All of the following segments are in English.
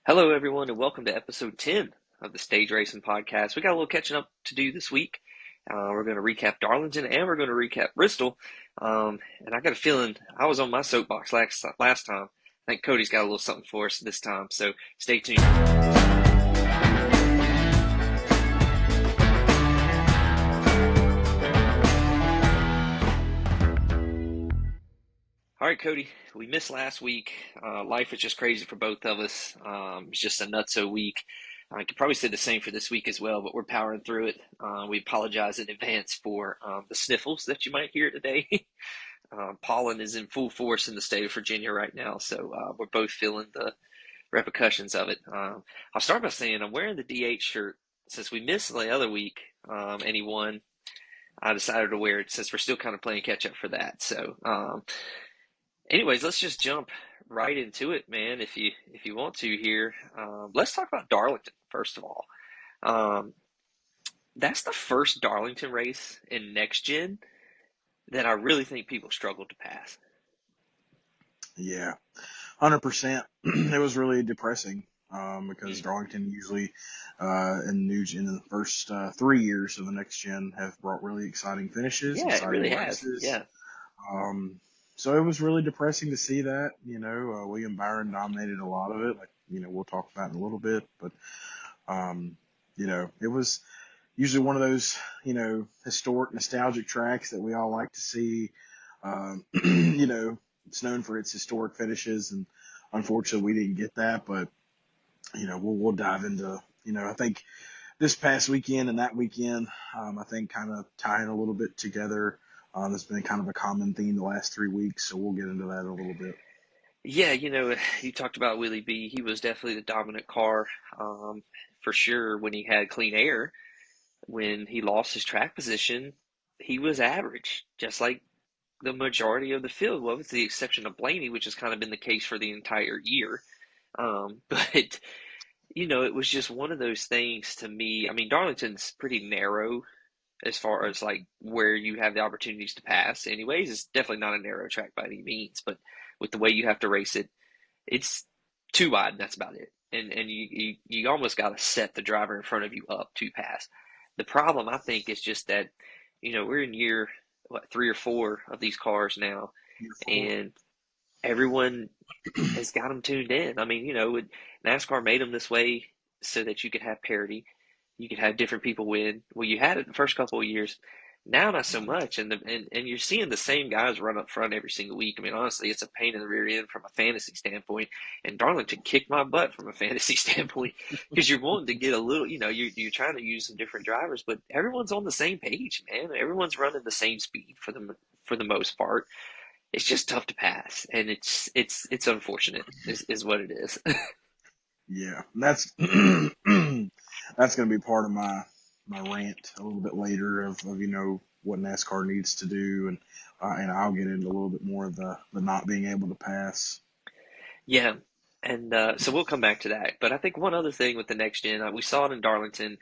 Hello, everyone, and welcome to episode 10 of the Stage Racing Podcast. We got a little catching up to do this week. We're going to recap Darlington and we're going to recap Bristol. And I got a feeling I was on my soapbox last time. I think Cody's got a little something for us this time, so stay tuned. All right, Cody, we missed last week. Life was just crazy for both of us. It's just a nutso week. I could probably say the same for this week as well, but we're powering through it. We apologize in advance for the sniffles that you might hear today. Pollen is in full force in the state of Virginia right now, so we're both feeling the repercussions of it. I'll start by saying I'm wearing the DH shirt since we missed the other week, and he won. I decided to wear it since we're still kind of playing catch up for that. So, anyways, let's just jump right into it, man. If you want to here, let's talk about Darlington first of all. Um, that's the first Darlington race in next gen that I really think people struggled to pass. Yeah, 100%. It was really depressing because Mm. Darlington usually in the first 3 years of the next gen have brought really exciting finishes, Yeah, it really exciting has. races. Yeah, Um, so it was really depressing to see that. William Byron dominated a lot of it. Like we'll talk about in a little bit, but um, it was usually one of those historic, nostalgic tracks that we all like to see. It's known for its historic finishes, and unfortunately, we didn't get that. But we'll dive into. I think this past weekend and that weekend, I think kind of tying a little bit together. That's been kind of a common theme the last 3 weeks, so we'll get into that a little bit. yeah. You talked about Willie B. He was definitely the dominant car, for sure. When he had clean air, when he lost his track position, he was average, just like the majority of the field. Well, with the exception of Blaney, which has kind of been the case for the entire year. But it was just one of those things to me. I mean, Darlington's pretty narrow as far as like where you have the opportunities to pass. Anyways, it's definitely not a narrow track by any means, but with the way you have to race it, it's too wide, and that's about it. And you almost got to set the driver in front of you up to pass. The problem I think is just that we're in year what 3 or 4 of these cars now, Year four. and everyone has got them tuned in. I mean, NASCAR made them this way so that you could have parity, you could have different people win. Well, you had it the first couple of years. Now, not so much, and you're seeing the same guys run up front every single week. I mean, honestly, it's a pain in the rear end from a fantasy standpoint. And Darlington kicked my butt from a fantasy standpoint because you're wanting to get a little, you're trying to use some different drivers, but everyone's on the same page, man. Everyone's running the same speed for the most part. It's just tough to pass, and it's unfortunate, is what it is. Yeah, that's that's going to be part of my rant a little bit later of what NASCAR needs to do, and I'll get into a little bit more of the not being able to pass. Yeah, and so we'll come back to that. But I think one other thing with the next gen, we saw it in Darlington,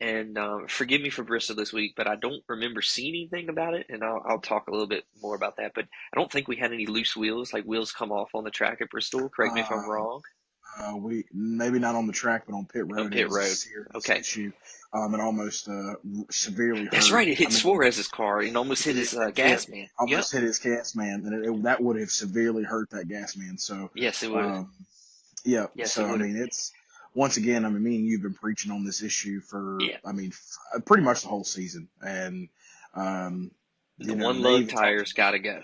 and forgive me for Bristol this week, but I don't remember seeing anything about it, and I'll talk a little bit more about that. But I don't think we had any loose wheels, like wheels come off on the track at Bristol. Correct me if I'm Uh, wrong. we maybe not on the track, but on pit On road, it pit was a road. serious Okay, issue. It almost severely that's hurt. right. It I hit mean, Suarez's car and almost hit his it gas man. Yep. almost hit his gas man, and that would have severely hurt that gas man. So, Yes, it would. um, yeah. Yes, it So I would have. mean, it's once again. I mean, me and you've been preaching on this issue for, Yeah. I mean, pretty much the whole season, and um, The one they lug even talked. tires got to go.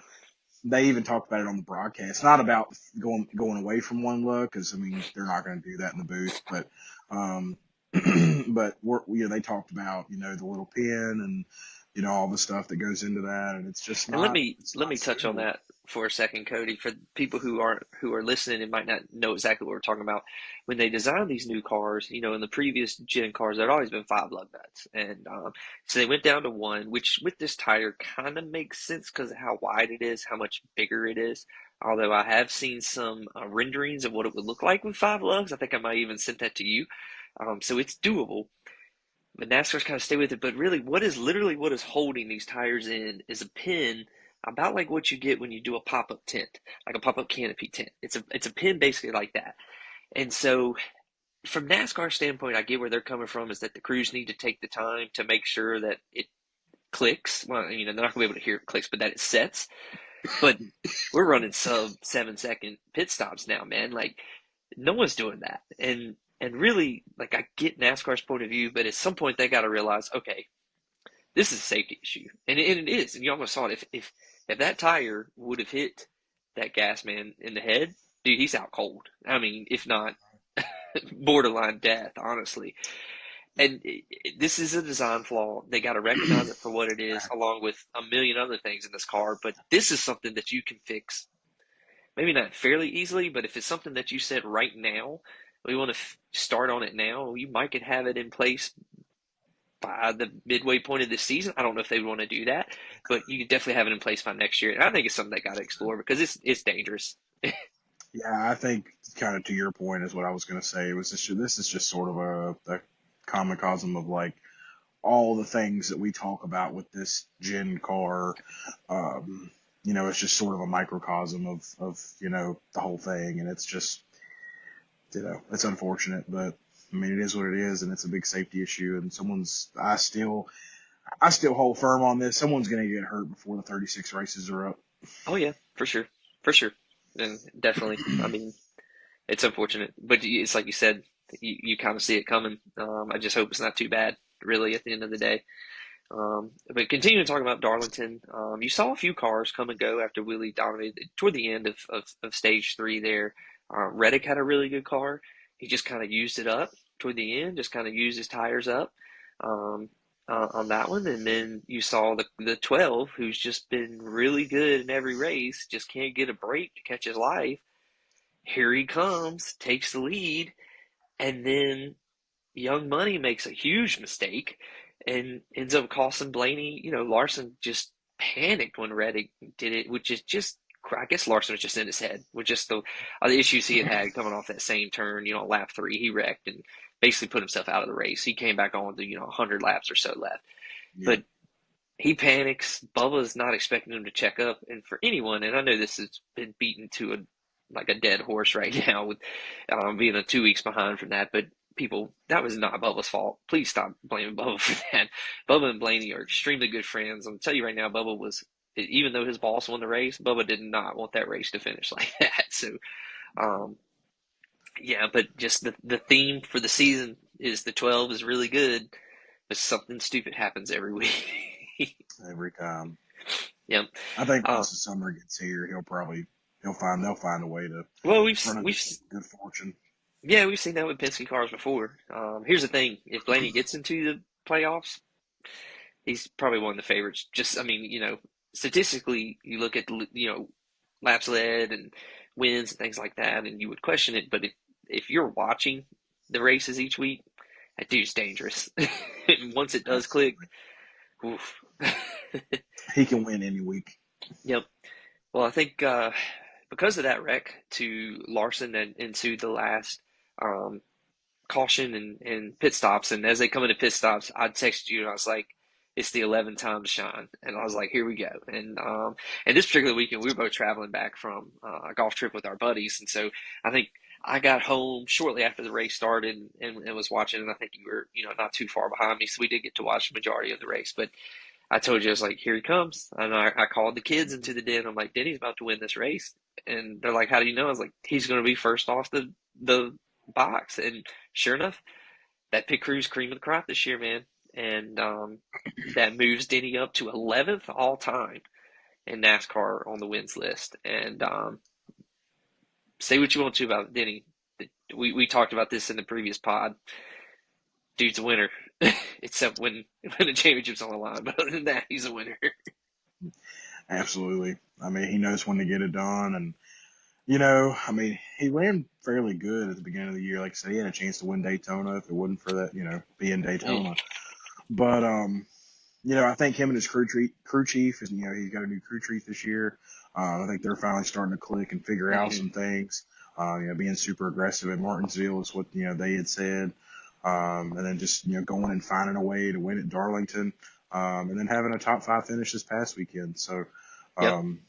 They even talked about it on the broadcast. Not about going away from one look, because I mean they're not going to do that in the booth. But um, but they talked about the little pin and all the stuff that goes into that, and it's just And not it's let not me touch on suitable. that for a second, Cody. For people who are listening and might not know exactly what we're talking about, when they designed these new cars, in the previous gen cars, there'd always been 5 lug nuts, and so they went down to one, which with this tire kind of makes sense because of how wide it is, how much bigger it is. Although I have seen some renderings of what it would look like with 5 lugs. I think I might even sent that to you. So it's doable. But NASCAR's kind of stay with it. But really, what is holding these tires in is a pin about like what you get when you do a pop-up tent, like a pop-up canopy tent. It's a pin basically like that. And so from NASCAR standpoint, I get where they're coming from. Is that the crews need to take the time to make sure that it clicks. Well, they're not gonna be able to hear it clicks, but that it sets. But we're running sub 7 second pit stops now, man. Like no one's doing that. And really, like I get NASCAR's point of view, but at some point they got to realize, okay, this is a safety issue, and it is. And you almost saw it. If that tire would have hit that gas man in the head, dude, he's out cold. I mean, if not borderline death, honestly. And this is a design flaw. They got to recognize it for what it is, along with a million other things in this car. But this is something that you can fix, maybe not fairly easily, but if it's something that you said right now, we want to start on it now. You might could have it in place by the midway point of the season. I don't know if they would want to do that, but you could definitely have it in place by next year. And I think it's something they got to explore because it's dangerous. Yeah, I think kind of to your point is what I was going to say. It was just, this is just sort of a comicosm of like all the things that we talk about with this gen car. It's just sort of a microcosm of the whole thing, and it's just it's unfortunate, but I mean it is what it is, and it's a big safety issue, and I still hold firm on this. Someone's going to get hurt before the 36 races are up. Oh yeah, for sure, and definitely. I mean, it's unfortunate, but it's like you said, you kind of see it coming. I just hope it's not too bad, really, at the end of the day. But continuing to talk about Darlington, you saw a few cars come and go after Willie dominated toward the end of stage three there. Reddick had a really good car. He just kind of used it up toward the end, just kind of used his tires up um, on that one. And then you saw the 12, who's just been really good in every race, just can't get a break to catch his life. Here he comes, takes the lead, and then Young Money makes a huge mistake and ends up costing Blaney. Larson just panicked when Reddick did it, which is just, I guess Larson was just in his head with just the issues he had coming off that same turn. Lap three, he wrecked and basically put himself out of the race. He came back on to, 100 laps or so left. Yeah. But he panics. Bubba's not expecting him to check up. And for anyone, and I know this has been beaten to a dead horse right now with being 2 weeks behind from that, but people, that was not Bubba's fault. Please stop blaming Bubba for that. Bubba and Blaney are extremely good friends. I'm gonna tell you right now, Bubba was, even though his boss won the race, Bubba did not want that race to finish like that. So, um, yeah, but just the theme for the season is the 12 is really good, but something stupid happens every week. Every time. Yeah. I think Uh, once the summer gets here, they'll find a way to well, run into some good fortune. yeah, we've seen that with Penske cars before. Here's the thing: if Blaney gets into the playoffs, he's probably one of the favorites. Just, I mean, statistically, you look at laps led and wins and things like that, and you would question it. But if you're watching the races each week, that dude's dangerous. And once it does click, Absolutely. oof. He can win any week. Yep. Well, I think because of that wreck to Larson and ensued the last um, caution and pit stops. And as they come into pit stops, I'd text you and I was like, it's the 11th time to shine. And I was like, here we go. And this particular weekend, we were both traveling back from a golf trip with our buddies. And so I think I got home shortly after the race started and was watching. And I think you were, not too far behind me. So we did get to watch the majority of the race. But I told you, I was like, here he comes. And I called the kids into the den. I'm like, Denny's about to win this race. And they're like, how do you know? I was like, he's going to be first off the box. And sure enough, that pit crew's cream of the crop this year, man. And that moves Denny up to 11th all time in NASCAR on the wins list. And say what you want to about Denny. We talked about this in the previous pod. Dude's a winner, except when the championship's on the line. But other than that, he's a winner. Absolutely. I mean, he knows when to get it done. And, I mean, he ran fairly good at the beginning of the year. Like I said, he had a chance to win Daytona if it wasn't for that, being Mm. Daytona. But, I think him and his crew chief is, he's got a new crew chief this year. I think they're finally starting to click and figure out Mm-hmm. some things. Being super aggressive at Martinsville is what, they had said. And then just, going and finding a way to win at Darlington. And then having a top five finish this past weekend. So, Yep. um,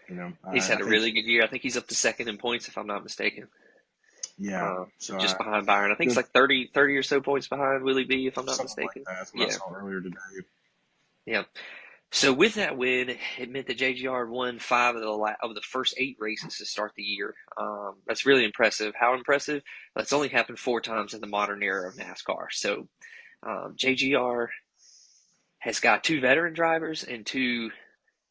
He's I had a think really good year. I think he's up to second in points, if I'm not mistaken. Yeah. So just behind Byron. I think it's good, like 30 or so points behind Willie B, if I'm not something like mistaken. that. That's what I Yeah, saw earlier today. yeah. So with that win, it meant that JGR won five of the first eight races to start the year. That's really impressive. How impressive? That's only happened four times in the modern era of NASCAR. So JGR has got two veteran drivers and two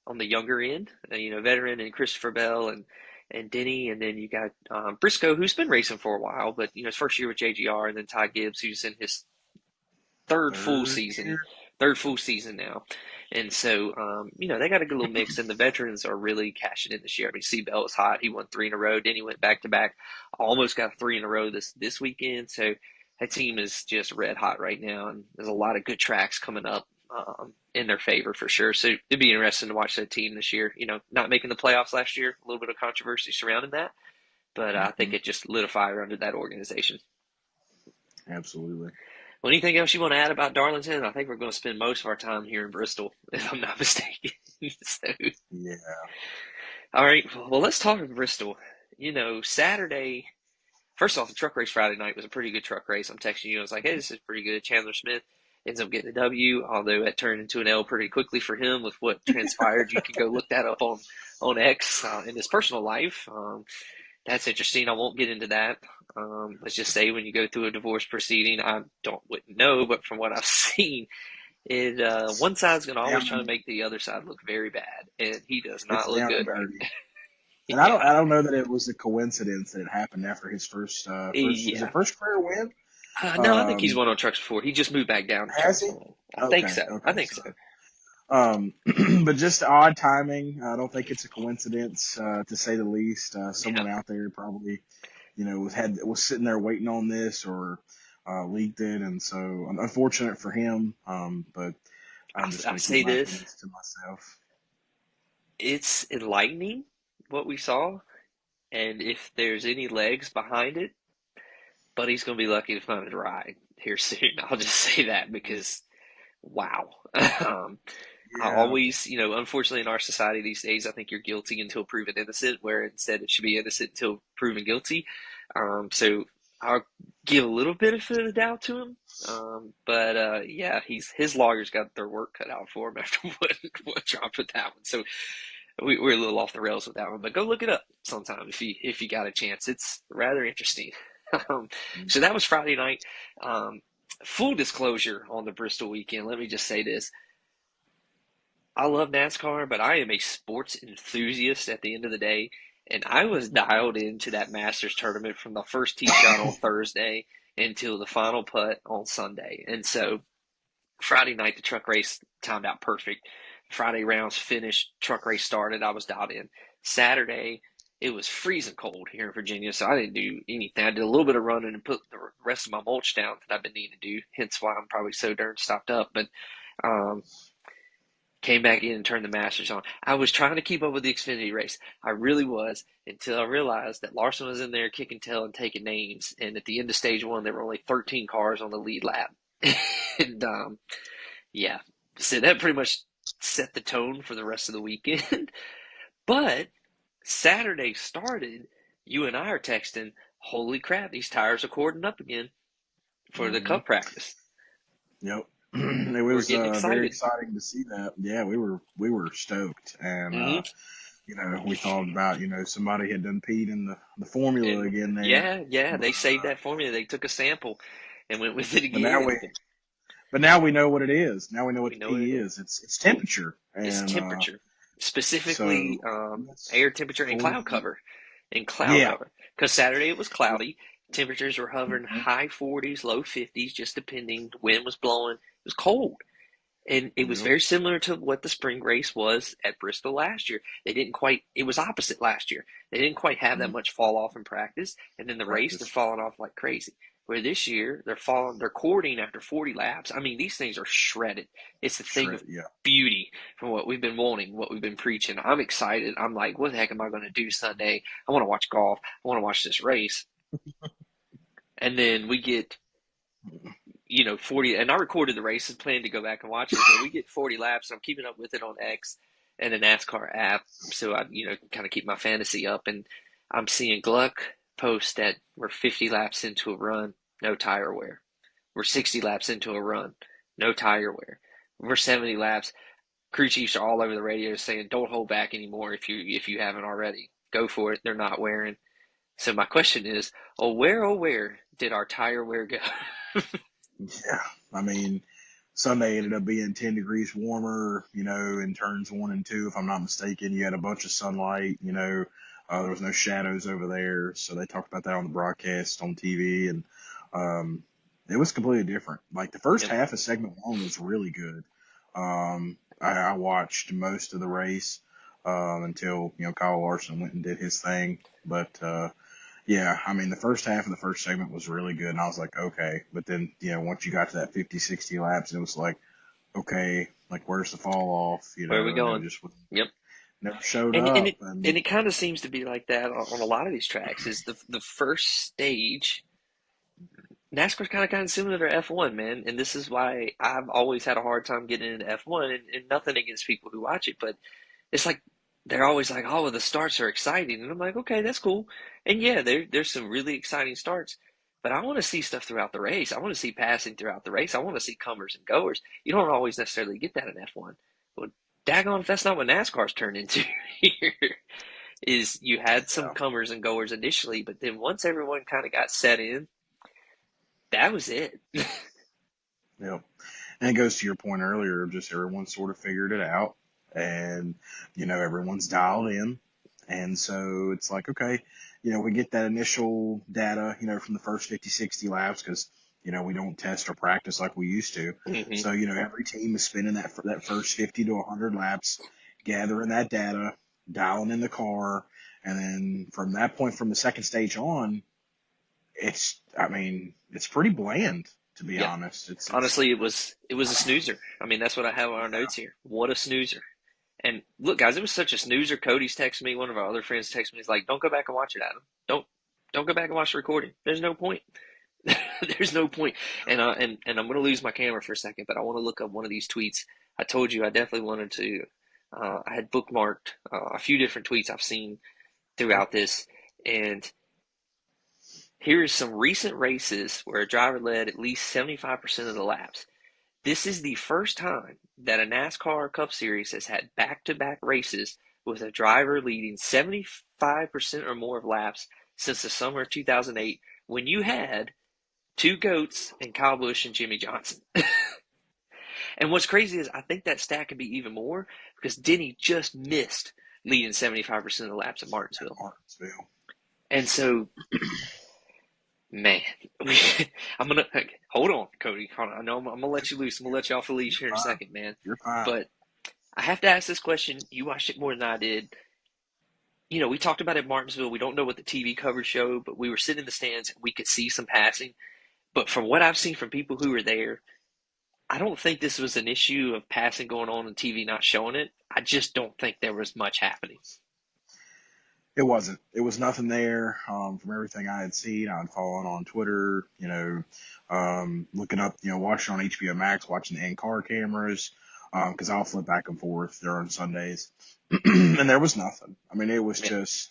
on the younger end. Veteran and Christopher Bell and Denny, and then you got Briscoe, who's been racing for a while, but his first year with JGR, and then Ty Gibbs, who's in his third full Third season, year. third full season now. And so, they got a good little mix, and the veterans are really cashing in this year. I mean, Seabell was hot; he won three in a row. Then he went back to back, almost got three in a row this weekend. So that team is just red hot right now, and there's a lot of good tracks coming up in their favor for sure. So it'd be interesting to watch that team this year. Not making the playoffs last year, a little bit of controversy surrounding that, but I think Hmm. it just lit a fire under that organization. Absolutely. Well, anything else you want to add about Darlington? I think we're going to spend most of our time here in Bristol, if I'm not mistaken. So, Yeah. all right, well, let's talk Bristol. Saturday, first off, the truck race Friday night was a pretty good truck race. I'm texting you. I was like, hey, this is pretty good. Chandler Smith ends up getting the W, although that turned into an L pretty quickly for him with what transpired. You can go look that up on X in his personal life. That's interesting. I won't get into that. Let's just say when you go through a divorce proceeding, I wouldn't know, but from what I've seen, it one side's going to always try to Down, make the other side look very bad, and he does it's not look down good and right. dirty. And I don't Yeah, I don't know that it was a coincidence that it happened after his first was it yeah. first career win? No, I think he's Um, won on trucks before. He just moved back down to has trucks. he? I think Okay, so. I okay. think So so. um, but just odd timing. I don't think it's a coincidence, to say the least. Yeah. Someone out there probably, was sitting there waiting on this or leaked it, and so unfortunate for him. But I'm just I going to keep say my this. opinions to myself. It's enlightening what we saw, and if there's any legs behind it, Buddy's going to be lucky to find a ride here soon. I'll just say that because wow. I Yeah, always, unfortunately in our society these days, I think you're guilty until proven innocent, where instead it should be innocent until proven guilty. So I'll give a little benefit of the doubt to him. But yeah, his lawyers got their work cut out for him after what dropped with that one. So we're a little off the rails with that one. But go look it up sometime if you got a chance. It's rather interesting. Um, so that was Friday night. Um, Full disclosure on the Bristol weekend, let me just say this. I love NASCAR, but I am a sports enthusiast at the end of the day. And I was dialed into that Masters tournament from the first tee shot on Thursday until the final putt on Sunday. And so Friday night, the truck race timed out perfect. Friday rounds finished, truck race started. I was dialed in. Saturday, it was freezing cold here in Virginia, so I didn't do anything. I did a little bit of running and put the rest of my mulch down that I've been needing to do, hence why I'm probably so darn stopped up. But um, came back in and turned the Masters on. I was trying to keep up with the Xfinity race. I really was until I realized that Larson was in there kicking tail and taking names. And at the end of stage one, there were only 13 cars on the lead lap. and yeah, so that pretty much set the tone for the rest of the weekend. But Saturday started, you and I are texting, holy crap, these tires are cording up again for the hmm cup practice. yep. It We're was getting very excited. exciting to see that. Yeah, we were stoked, and Hmm. we thought about somebody had done peed in the formula And again there, yeah, but they saved that formula. They took a sample and went with it but now again. we but now we know what it is. Now we know what We the know what it P is. is. It's temperature, It's and temperature, specifically so air it's temperature and fully cloud cover. And cloud yeah. cover. Because Saturday it was cloudy. Temperatures were hovering Mm-hmm. high 40s, low 50s, just depending. The wind was blowing. It was cold. And it was Yep. very similar to what the spring race was at Bristol last year. It was opposite last year. They didn't quite have that Mm-hmm. much fall off in practice. And then the race, they're Practice falling off like crazy. Where this year, they're cording after 40 laps. I mean, these things are shredded. It's the thing shred. of Yeah. beauty from what we've been wanting, what we've been preaching. I'm excited. I'm like, what the heck am I going to do Sunday? I want to watch golf. I want to watch this race. And then we get 40, and I recorded the race and plan to go back and watch it, but we get 40 laps, and I'm keeping up with it on X and the NASCAR app, so I, kind of keep my fantasy up, and I'm seeing Gluck post that we're 50 laps into a run, no tire wear. We're 60 laps into a run, no tire wear. We're 70 laps. Crew chiefs are all over the radio saying, "Don't hold back anymore if you haven't already. Go for it. They're not wearing." So my question is, oh where did our tire wear go? Yeah, I mean, Sunday ended up being 10 degrees warmer, in turns 1 and 2, if I'm not mistaken. You had a bunch of sunlight, there was no shadows over there. So they talked about that on the broadcast on TV, and um, it was completely different. Like the first Yep. half of segment 1 was really good. I watched most of the race until, Kyle Larson went and did his thing. But yeah, I mean, the first half of the first segment was really good, and I was like, okay. But then, once you got to that 50, 60 laps, it was like, okay, like, where's the fall off, Where are we and it going? just Yep. never showed And and up. it and And it kind of seems to be like that on a lot of these tracks. Is the first stage NASCAR's kind of similar to F1, man, and this is why I've always had a hard time getting into F1, and nothing against people who watch it, but it's like they're always like, "Oh, well, the starts are exciting," and I'm like, "Okay, that's cool." And yeah, there's some really exciting starts, but I want to see stuff throughout the race. I want to see passing throughout the race. I want to see comers and goers. You don't always necessarily get that in F1. Well, daggone, if that's not what NASCAR's turned into here. Is you had some yeah, comers and goers initially, but then once everyone kind of got set in, that was it. yeah. And it goes to your point earlier of just everyone sort of figured it out, and, everyone's dialed in. And so it's like, okay, we get that initial data, from the first 50, 60 laps because, we don't test or practice like we used to. Hmm. So, every team is spending that first 50 to 100 laps, gathering that data, dialing in the car. And then from that point, from the second stage on, I mean, it's pretty bland, to be Yeah. honest. It's, Honestly, it was a snoozer. I mean, that's what I have on our notes here. What a snoozer. And look, guys, it was such a snoozer. Cody's texted me. One of our other friends texted me. He's like, "Don't go back and watch it, Adam. Don't go back and watch the recording. There's no point. There's no point." And I'm gonna lose my camera for a second, but I want to look up one of these tweets. I told you I definitely wanted to. I had bookmarked a few different tweets I've seen throughout this, and here is some recent races where a driver led at least 75% of the laps. This is the first time that a NASCAR Cup Series has had back-to-back races with a driver leading 75% or more of laps since the summer of 2008, when you had two GOATs and Kyle Busch and Jimmy Johnson. And what's crazy is I think that stat could be even more because Denny just missed leading 75% of the laps at Martinsville. Martinsville. And so, man, I'm gonna hold on, Cody. Hold on. I know I'm gonna let you loose. I'm gonna let you off the leash here in a Fine. second, man. You're fine. But I have to ask this question. You watched it more than I did. We talked about it at Martinsville. We don't know what the TV coverage showed, but we were sitting in the stands. We could see some passing. But from what I've seen from people who were there, I don't think this was an issue of passing going on TV not showing it. I just don't think there was much happening. It wasn't. It was nothing there. From everything I had seen, I'd followed on Twitter, looking up, watching on HBO Max, watching the in-car cameras, because I'll flip back and forth during Sundays. And there was nothing. I mean, it was Yeah. just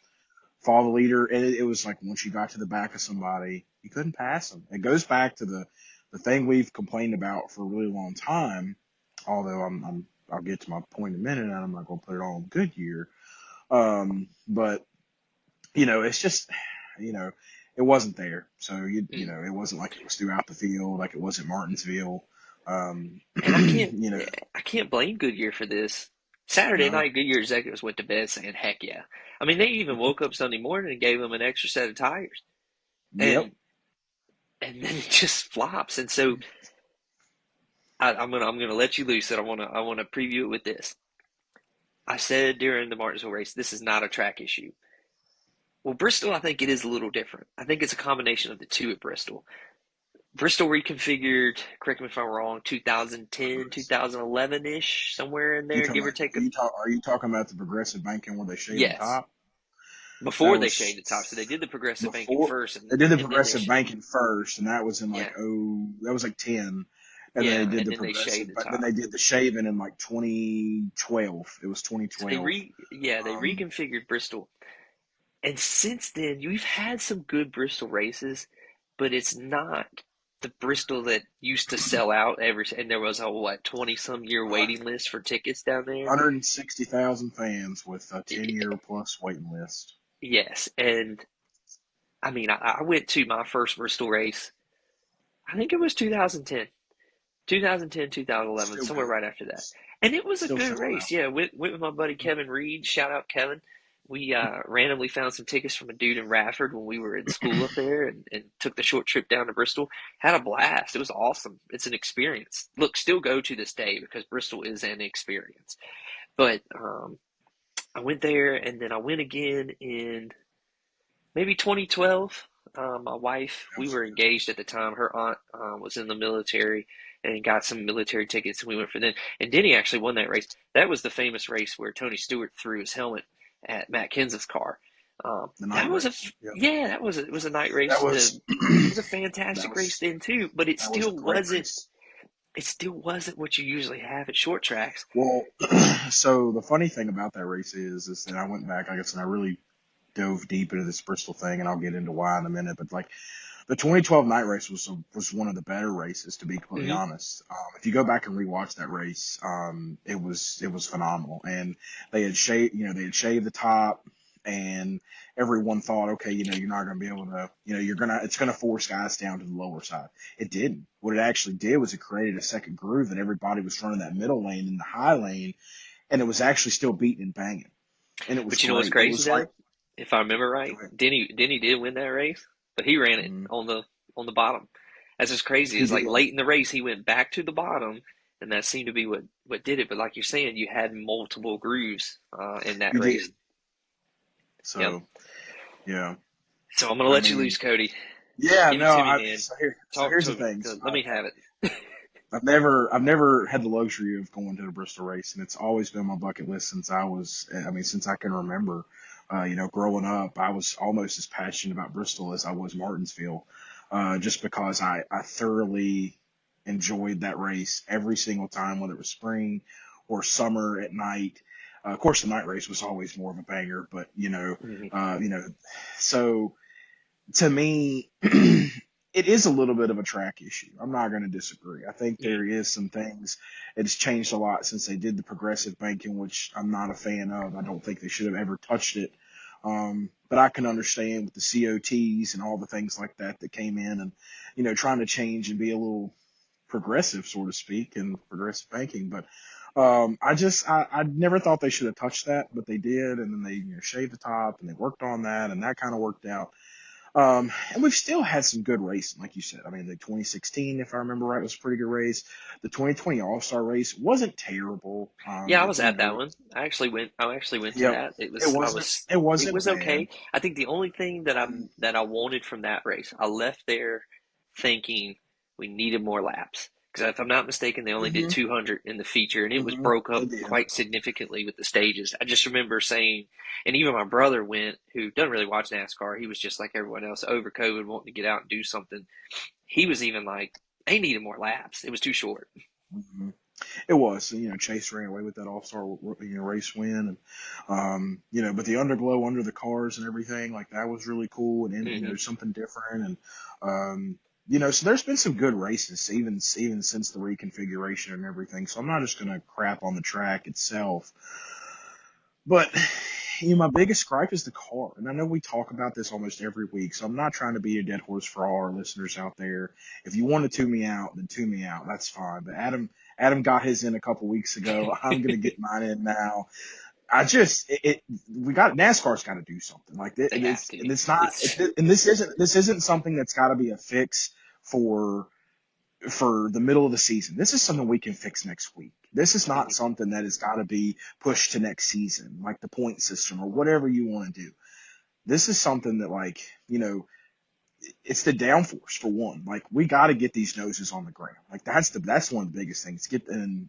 follow the leader. And it was like once you got to the back of somebody, you couldn't pass them. It goes back to the thing we've complained about for a really long time, although I'll get to my point in a minute, and I'm not going to put it all on Goodyear. But it's just, it wasn't there. So it wasn't like it was throughout the field, like it wasn't Martinsville. And I can't You know, I can't blame Goodyear for this. Saturday no, night, Goodyear executives went to bed saying, "Heck yeah!" I mean, they even woke up Sunday morning and gave them an extra set of tires, yep, and then it just flops. And so I'm gonna let you loose. And I wanna preview it with this. I said during the Martinsville race, this is not a track issue. Well, Bristol, I think it is a little different. I think it's a combination of the two at Bristol. Bristol reconfigured, correct me if I'm wrong, 2010, 2011-ish, somewhere in you there, talking give or about take are you talking about the progressive banking where they shave the yes. top? That Before they was shaved the top. So they did the progressive banking before first, they did the and then they progressive banking first, and that was in yeah, like that was like 10, and then they yeah, did and the then they progressive, shaved the but then top. they did the shaving in like 2012. It was So they 2012. reconfigured Bristol, And since then, you've had some good Bristol races, but it's not the Bristol that used to sell out every. And there was a what 20-some-year waiting list for tickets down there. 160,000 fans with a 10-year plus waiting list. Yes, and I mean, I went to my first Bristol race. I think it was 2010. 2010, 2011, Still somewhere good. right after that. And it was a Still good selling race. out. Yeah, went with my buddy Kevin Reed. Shout out Kevin. We randomly found some tickets from a dude in Radford when we were in school up there and took the short trip down to Bristol. Had a blast. It was awesome. It's an experience. Look, still go to this day because Bristol is an experience. But I went there and then I went again in maybe 2012. My wife, we were engaged at the time. Her aunt was in the military and got some military tickets, and we went for them. And Denny actually won that race. That was the famous race where Tony Stewart threw his helmet at Matt Kenseth's car. The night That was race. Yep. yeah, that was it was a night That race. was It was a that fantastic race was then too, but that was a great race. it still wasn't what you usually have at short tracks. Well, so the funny thing about that race is that I went back, I guess, and I really dove deep into this Bristol thing, and I'll get into why in a minute. But like the 2012 night race was one of the better races, to be completely Hmm. honest. If you go back and rewatch that race, it was phenomenal, and they had shaved the top, and everyone thought, okay, you're not going to be able to, it's going to force guys down to the lower side. It didn't. What it actually did was it created a second groove that everybody was running that middle lane in the high lane, and it was actually still beating and banging, and it was But you know what's great. It crazy was though? like, If I remember go right, ahead. Denny did win that race, but he ran it Mhm. on the bottom. That's just crazy. He It's did. like late in the race he went back to the bottom, and that seemed to be what did it. But like you're saying, you had multiple grooves in that You race. did. Yep. So yeah, So I'm gonna I let you mean, loose, Cody. yeah, Give no. it to me, man. So Talk here's the to me. thing. Let me have it. I've never had the luxury of going to the Bristol race, and it's always been on my bucket list since I can remember. Growing up, I was almost as passionate about Bristol as I was Martinsville, just because I thoroughly enjoyed that race every single time, whether it was spring or summer at night. Of course, the night race was always more of a banger, but Mhm. uh, you know, so to me, it is a little bit of a track issue. I'm not going to disagree. I think Mhm. there is some things. It's changed a lot since they did the progressive banking, which I'm not a fan of. I don't think they should have ever touched it. But I can understand with the COTs and all the things like that came in and, trying to change and be a little progressive, so to speak, and progressive banking. But I never thought they should have touched that, but they did. And then they shaved the top and they worked on that and that kind of worked out. And we've still had some good racing, like you said. I mean, the 2016, if I remember right, was a pretty good race. The 2020 All-Star race wasn't terrible. Yeah, I was at that one. I actually went to Yep, that. it wasn't, it It wasn't was bad. okay. I think the only thing Um, that I wanted from that race, I left there thinking we needed more laps. Because if I'm not mistaken, they only did hmm 200 in the feature, and it was broke They up did. quite significantly with the stages. I just remember saying, and even my brother went, who doesn't really watch NASCAR. He was just like everyone else, over COVID, wanting to get out and do something. He was even like, they needed more laps. It was too short. hmm It was. Chase ran away with that All-Star, race win, and but the underglow under the cars and everything like that was really cool, and then, Hmm. there's something different, and so there's been some good races even since the reconfiguration and everything. So I'm not just gonna crap on the track itself, but my biggest gripe is the car, and I know we talk about this almost every week, so I'm not trying to beat a dead horse for all our listeners out there. If you want to tune me out, then tune me out. That's fine. But Adam got his in a couple weeks ago. I'm gonna get mine in now. We got NASCAR's got to do something like this. They have to. It's not, It's and this isn't something that's got to be a fix for the middle of the season. This is something we can fix next week. This is not something that has got to be pushed to next season, like the point system or whatever you want to do. This is something that, like, it's the downforce for one. Like we got to get these noses on the ground. Like that's one of the biggest things. Get the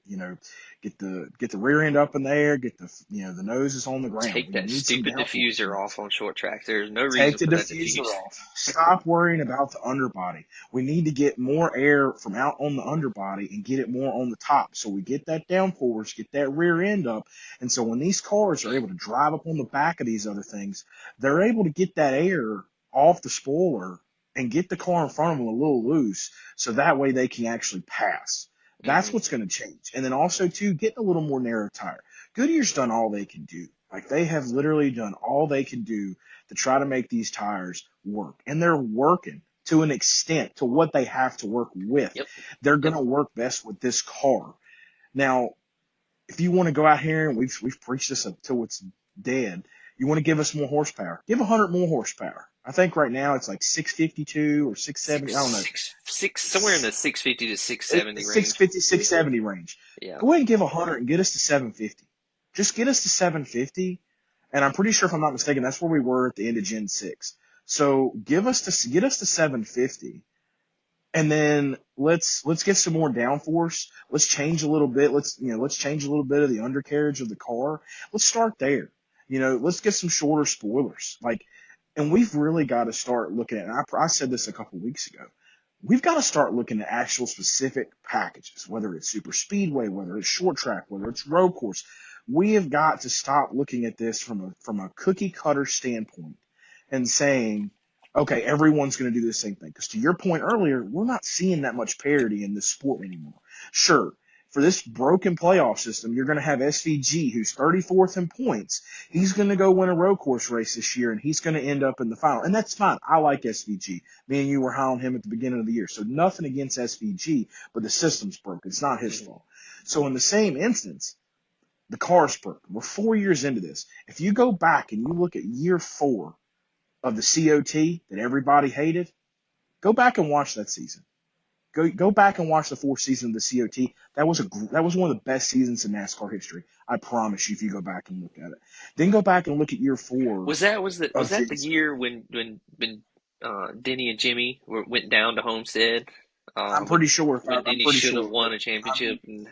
rear end up in the air. Get the noses on the ground. Take We that need some stupid downforce in diffuser this. off on short tracks. There's no Take reason the for that diffuser diffuse. off. Stop worrying about the underbody. We need to get more air from out on the underbody and get it more on the top. So we get that downforce, get that rear end up. And so when these cars are able to drive up on the back of these other things, they're able to get that air off the spoiler and get the car in front of them a little loose. So that way they can actually pass. That's Hmm. what's going to change. And then also too, getting a little more narrow tire. Goodyear's done all they can do. Like they have literally done all they can do to try to make these tires work. And they're working to an extent to what they have to work with. Yep. They're going Yep. to work best with this car. Now, if you want to go out here and we've preached this until it's dead, you want to give us more horsepower. Give 100 more horsepower. I think right now it's like 652 or 670. I don't know. Somewhere in the 650 to 670 range. 650, 670 range. Yeah. Go ahead and give 100 and get us to 750. Just get us to 750. And I'm pretty sure if I'm not mistaken, that's where we were at the end of Gen 6. So get us to 750. And then let's get some more downforce. Let's change a little bit. Let's change a little bit of the undercarriage of the car. Let's start there. Let's get some shorter spoilers. And we've really got to start looking at. And I said this a couple weeks ago. We've got to start looking at actual specific packages, whether it's super speedway, whether it's short track, whether it's road course. We have got to stop looking at this from a cookie cutter standpoint and saying, okay, everyone's going to do the same thing. Because to your point earlier, we're not seeing that much parity in this sport anymore. Sure, for this broken playoff system, you're going to have SVG, who's 34th in points. He's going to go win a road course race this year, and he's going to end up in the final. And that's fine. I like SVG. Me and you were high on him at the beginning of the year. So nothing against SVG, but the system's broken. It's not his fault. So in the same instance, the car's broken. We're 4 years into this. If you go back and you look at year 4 of the COT that everybody hated, go back and watch that season. Go back and watch the 4th season of the COT. That was one of the best seasons in NASCAR history. I promise you, if you go back and look at it. Then go back and look at year 4 Was of that the Gen 6. year when Denny and Jimmy went down to Homestead? When I'm Denny pretty should have sure. won a championship. And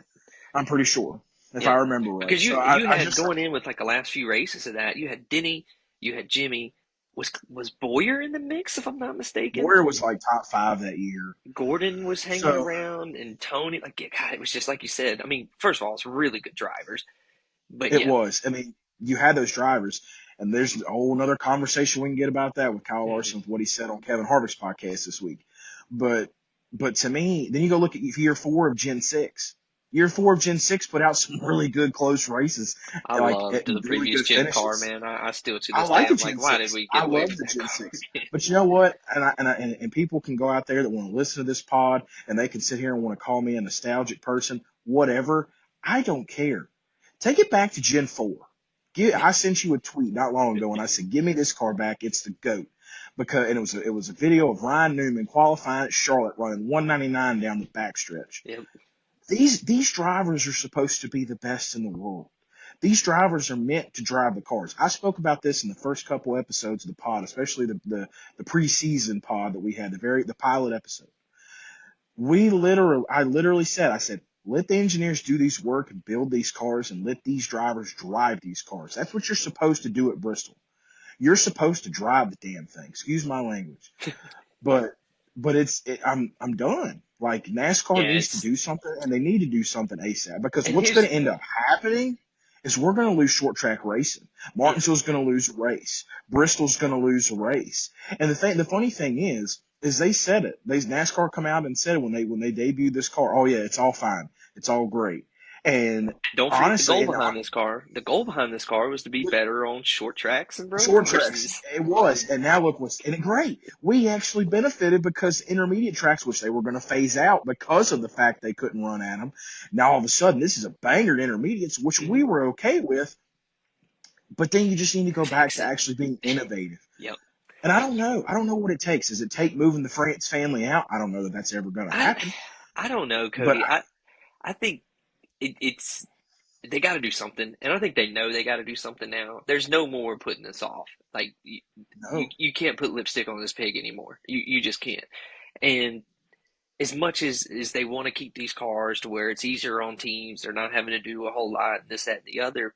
I'm pretty sure if I yeah, remember right. because So you I had just going in with like the last few races of that, you had Denny, you had Jimmy. Was Boyer in the mix, if I'm not mistaken? Boyer was like top 5 that year. Gordon was hanging So around, and Tony. Like, God, it was just like you said. I mean, first of all, it's really good drivers, but it yeah. was. I mean, you had those drivers, and there's a whole another conversation we can get about that with Kyle Mhm. Larson with what he said on Kevin Harvick's podcast this week. But but to me, then you go look at year 4 of Gen 6. Year 4 of Gen 6 put out some really good close races, I like loved the really previous good gen car, finishes. man. I still to I this day, like the I'm like, Gen why did 6. we get I away love from the that Gen car? 6. But you know what? And people can go out there that want to listen to this pod and they can sit here and want to call me a nostalgic person, whatever. I don't care. Take it back to Gen 4. I sent you a tweet not long ago and I said, give me this car back. It's the GOAT. And it was a video of Ryan Newman qualifying at Charlotte running 199 down the backstretch. Yep. These drivers are supposed to be the best in the world. These drivers are meant to drive the cars. I spoke about this in the first couple episodes of the pod, especially the preseason pod that we had, the pilot episode. I literally said, let the engineers do these work and build these cars and let these drivers drive these cars. That's what you're supposed to do at Bristol. You're supposed to drive the damn thing. Excuse my language. But I'm done. Like NASCAR Yeah, needs to it's do something, and they need to do something ASAP. Because and what's going here's to end up happening is we're going to lose short track racing. yeah. Martinsville's going to lose a race. Bristol's going to lose a race. And the funny thing is they said it. NASCAR come out and said it when they debuted this car. Oh yeah, it's all fine. It's all great. And Don't forget the honestly, goal behind this car. The goal behind this car was to be better on short tracks and road short tracks. courses. It was. And now look and great. We actually benefited because intermediate tracks, which they were going to phase out because of the fact they couldn't run at them. Now all of a sudden this is a banger in intermediates, which we Hmm. were okay with. But then you just need to go back Fix to it. actually being innovative. Yep. And I don't know. I don't know what it takes. Does it take moving the France family out? I don't know that that's ever going to I happen. I don't know, But Cody. I think it's they got to do something, and I think they know they got to do something now. There's no more putting this off. Like No. you can't put lipstick on this pig anymore. You just can't. And as much as they want to keep these cars to where it's easier on teams, they're not having to do a whole lot, this, that, and the other.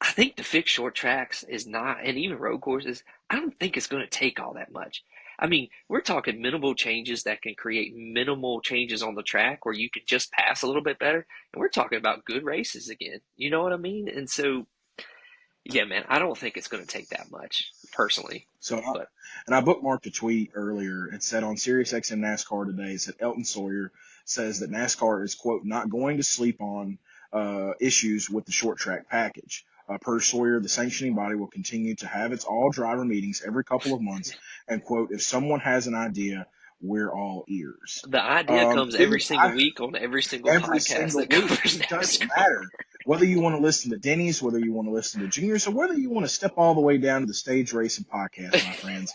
I think to fix short tracks is not, and even road courses, I don't think it's going to take all that much. I mean, we're talking minimal changes that can create minimal changes on the track where you can just pass a little bit better. And we're talking about good races again. You know what I mean? And so, yeah, man, I don't think it's going to take that much personally. So, But and I bookmarked a tweet earlier. It said on SiriusXM NASCAR today, it said Elton Sawyer says that NASCAR is, quote, not going to sleep on issues with the short track package. Per Sawyer, the sanctioning body will continue to have its all driver meetings every couple of months. And, quote, if someone has an idea, we're all ears. the idea comes Dude, every single week on every single every podcast single that week. covers It doesn't NASCAR. matter whether you want to listen to Denny's, whether you want to listen to Juniors, or whether you want to step all the way down to the Stage Racing Podcast, my friends.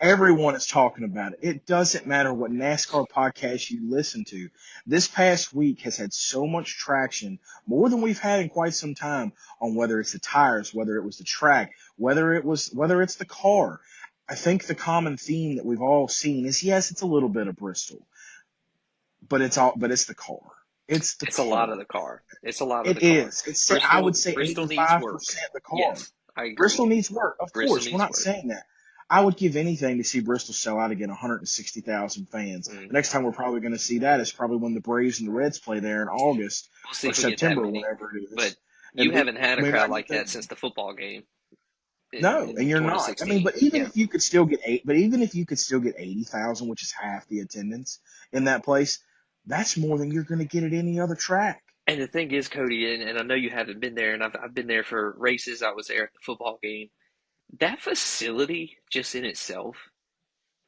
Everyone is talking about it. It doesn't matter what NASCAR podcast you listen to. This past week has had so much traction, more than we've had in quite some time, on whether it's the tires, whether it was the track, whether it's the car. I think the common theme that we've all seen is, yes, it's a little bit of Bristol, but it's the car. It's the It's a lot car. of the car. It's a lot of the It car. is. I would Bristol say Bristol needs work. 85% the car. Yes, I Bristol agree. needs work. Of Bristol course, we're needs not work. saying that. I would give anything to see Bristol sell out again, 160,000 fans. Mm. The next time we're probably going to see that is probably when the Braves and the Reds play there in August We'll see or if we get that September or many. whatever it But is. you And haven't had a we crowd might like get that. that since the football game No, and in you're not. I mean, 2016. Yeah. but even if you could still get 80,000, which is half the attendance in that place, that's more than you're going to get at any other track. And the thing is, Cody, and I know you haven't been there, and I've been there for races. I was there at the football game. That facility, just in itself,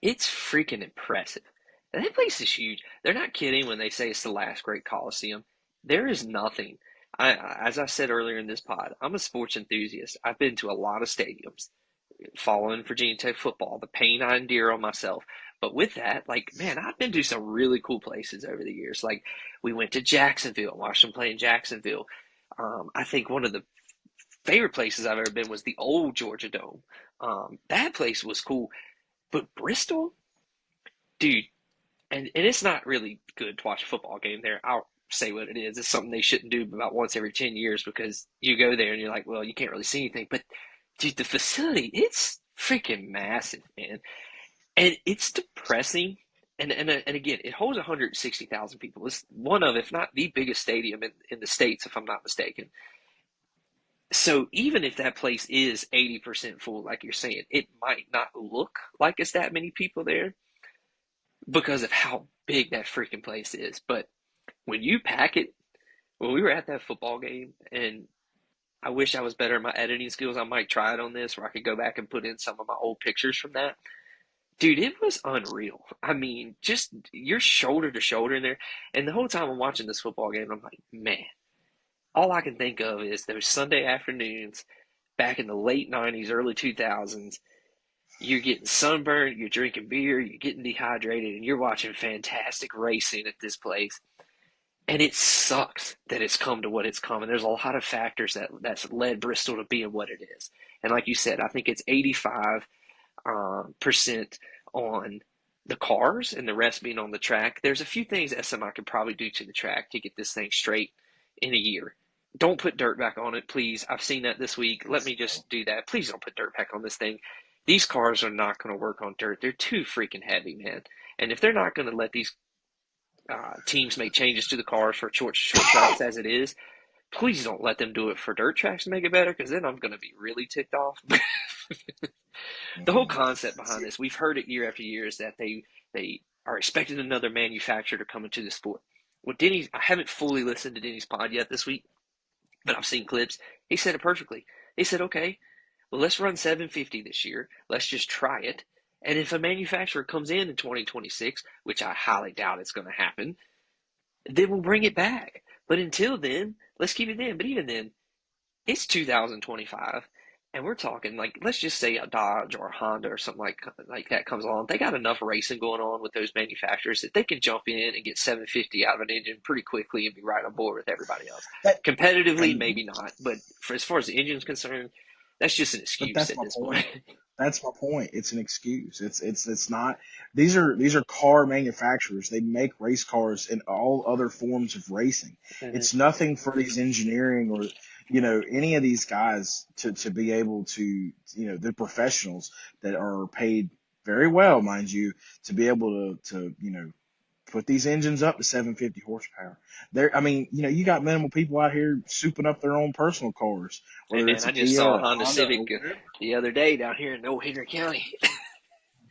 it's freaking impressive. And that place is huge. They're not kidding when they say it's the last great Coliseum. There is nothing. As I said earlier in this pod, I'm a sports enthusiast. I've been to a lot of stadiums, following Virginia Tech football, the pain I endure on myself. But with that, like, man, I've been to some really cool places over the years. Like, we went to Jacksonville, watched them play in Jacksonville. I think one of the favorite places I've ever been was the old Georgia Dome. That place was cool. But Bristol, dude, and it's not really good to watch a football game there. I'll say what it is. It's something they shouldn't do about once every 10 years because you go there and you're like, well, you can't really see anything. But dude, the facility, it's freaking massive, man. And it's depressing. And again, it holds 160,000 people. It's one of, if not the biggest stadium in the States, if I'm not mistaken. So even if that place is 80% full, like you're saying, it might not look like it's that many people there because of how big that freaking place is. But when you pack it, when we were at that football game, and I wish I was better at my editing skills, I might try it on this where I could go back and put in some of my old pictures from that. Dude, it was unreal. I mean, just you're shoulder to shoulder in there. And the whole time I'm watching this football game, I'm like, man, all I can think of is those Sunday afternoons back in the late 90s, early 2000s. You're getting sunburned, you're drinking beer, you're getting dehydrated, and you're watching fantastic racing at this place. And it sucks that it's come to what it's come. And there's a lot of factors that's led Bristol to being what it is. And like you said, I think it's 85 percent on the cars and the rest being on the track. There's a few things SMI could probably do to the track to get this thing straight in a year. Don't put dirt back on it, please. I've seen that this week. Let me just do that. Please don't put dirt back on this thing. These cars are not going to work on dirt. They're too freaking heavy, man. And if they're not going to let these teams make changes to the cars for short tracks as it is, please don't let them do it for dirt tracks to make it better, because then I'm going to be really ticked off. The whole concept behind this, we've heard it year after year, is that they are expecting another manufacturer to come into the sport. Well, Denny's, I haven't fully listened to Denny's pod yet this week, but I've seen clips. He said it perfectly. He said, okay, well, let's run 750 this year. Let's just try it. And if a manufacturer comes in 2026, which I highly doubt it's going to happen, then we'll bring it back. But until then, let's keep it then. But even then, it's 2025. And we're talking like, let's just say a Dodge or a Honda or something like that comes along. They got enough racing going on with those manufacturers that they can jump in and get 750 out of an engine pretty quickly and be right on board with everybody else. That Competitively, and maybe not, but as far as the engine's concerned, that's just an but excuse that's at my this point. point. That's my point. It's an excuse. It's not. These are car manufacturers. They make race cars in all other forms of racing. Mm-hmm. It's nothing for these engineering or any of these guys to be able to the professionals that are paid very well, mind you, to be able to put these engines up to 750 horsepower. I mean, you got minimal people out here souping up their own personal cars, Hey whether man, it's a I just Kia saw a or a Honda Honda or Civic whatever. the other day down here in Old Henry County.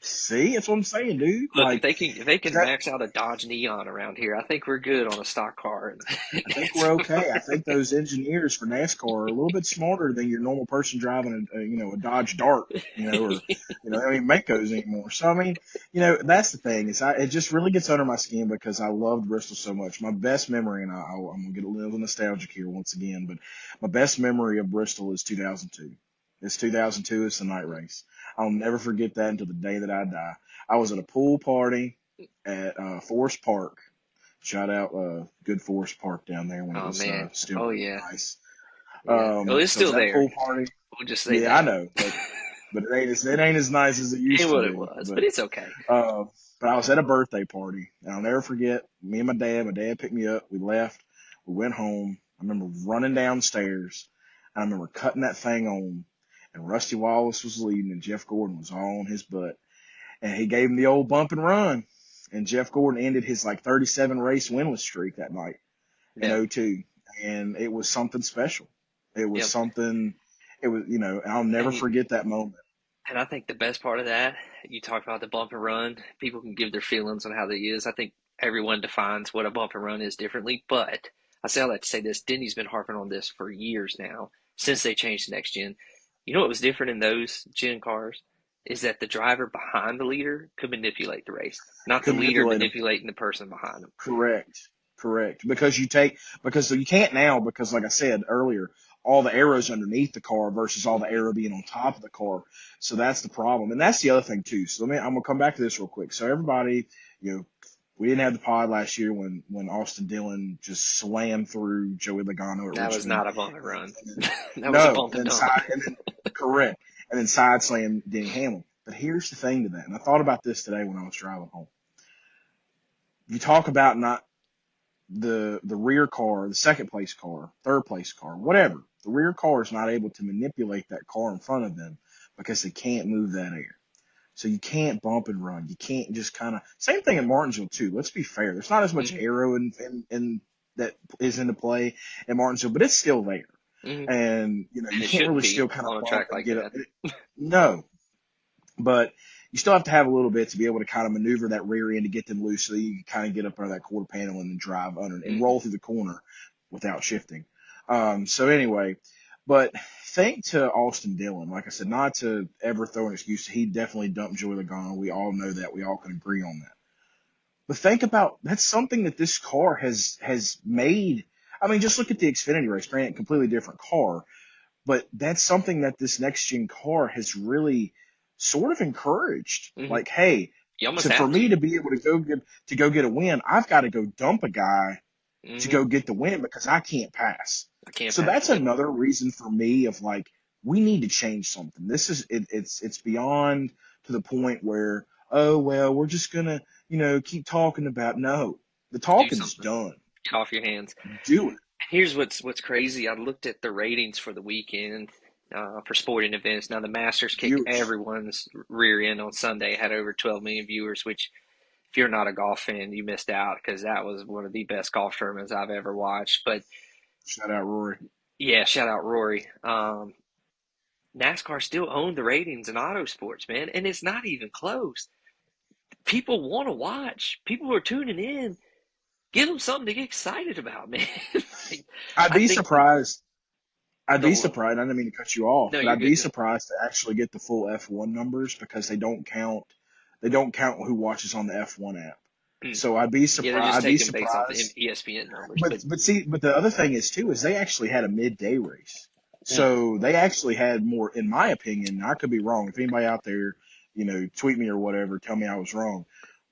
See, that's what I'm saying, dude. Look, if Like, they 'cause can max out a Dodge Neon around here, I think we're good on a stock car. I think we're okay. I think those engineers for NASCAR are a little bit smarter than your normal person driving a Dodge Dart, or they don't even make those anymore. So I mean, that's the thing is it just really gets under my skin because I loved Bristol so much. My best memory, and I'm gonna get a little nostalgic here once again, but my best memory of Bristol is 2002. It's 2002. It's the night race. I'll never forget that until the day that I die. I was at a pool party at Forest Park. Shout out good Forest Park down there when it Oh was man, still oh really yeah, nice. yeah. Oh, it's So it was still that there. pool party. We'll just say Yeah, I that. know, but it ain't as nice as it Ain't used to what it be. was, but it's okay. Uh, but I was at a birthday party, and I'll never forget. Me and my dad. My dad picked me up. We left. We went home. I remember running downstairs. And I remember cutting that thing on, and Rusty Wallace was leading, and Jeff Gordon was all on his butt, and he gave him the old bump and run. And Jeff Gordon ended his 37 race winless streak that night in Yeah, '02, and it was something special. It was yep. something. It was, I'll never And forget that moment. and I think the best part of that, you talk about the bump and run. People can give their feelings on how they is. I think everyone defines what a bump and run is differently. But I say all that to say this: Denny's been harping on this for years now, since they changed the next gen. You know what was different in those gen cars is that the driver behind the leader could manipulate the race, not the Could leader manipulate them. manipulating the person behind them. Correct. Correct. Because you can't now because like I said earlier, all the arrows underneath the car versus all the Mm-hmm. arrow being on top of the car. So that's the problem. And that's the other thing too. So I'm gonna come back to this real quick. So everybody, we didn't have the pod last year when Austin Dillon just slammed through Joey Logano at That was Richmond. not a bump and run. That was a No, bump and dump. and then correct. And then side slam Denny Hamlin. But here's the thing to that, and I thought about this today when I was driving home. You talk about not the rear car, the second place car, third place car, whatever. The rear car is not able to manipulate that car in front of them because they can't move that air. So you can't bump and run. You can't just kind of same thing in Martinsville too. Let's be fair. There's not as much Mm-hmm. aero in that is into play in Martinsville, but it's still there. Mm-hmm. And And you it can't shouldn't really be still kind of on a bump track and like get up. that. No, but you still have to have a little bit to be able to kind of maneuver that rear end to get them loose so you can kind of get up under that quarter panel and then drive under and Mm-hmm. roll through the corner without shifting. So anyway, but thank to Austin Dillon, like I said, not to ever throw an excuse. He definitely dumped Joey Logano. We all know that. We all can agree on that. But think about that's something that this car has made. I mean, just look at the Xfinity race. Granted, completely different car, but that's something that this next gen car has really sort of encouraged. Mm-hmm. Like, hey, You almost for have me to. to be able to go get a win, I've got to go dump a guy to Mm-hmm. go get the win because I can't pass. I can't So pass. that's Yep. another reason for me of like we need to change something. This is it's beyond to the point where oh well we're just gonna keep talking about no the Do talking's something. done. Get off your hands. Do it. Here's what's crazy. I looked at the ratings for the weekend for sporting events. Now the Masters kicked Viewers. everyone's rear end on Sunday. Had over 12 million viewers. Which, if you're not a golf fan, you missed out because that was one of the best golf tournaments I've ever watched. But Shout out Rory. yeah, shout out Rory. NASCAR still owned the ratings in auto sports, man, and it's not even close. People want to watch. People are tuning in. Give them something to get excited about, man. Like, I'd I be think surprised. I'd be the surprised. I didn't mean to cut you off, no, but you're I'd be good. surprised to actually get the full F1 numbers because they don't count. They don't count who watches on the F1 app. Mm. So I'd be Yeah, they're surprised. just I'd be taking based off the surprised. ESPN numbers, But but but see, but the other thing is too is they actually had a midday race. Mm. So they actually had more, in my opinion. I could be wrong. If anybody out there, tweet me or whatever, tell me I was wrong.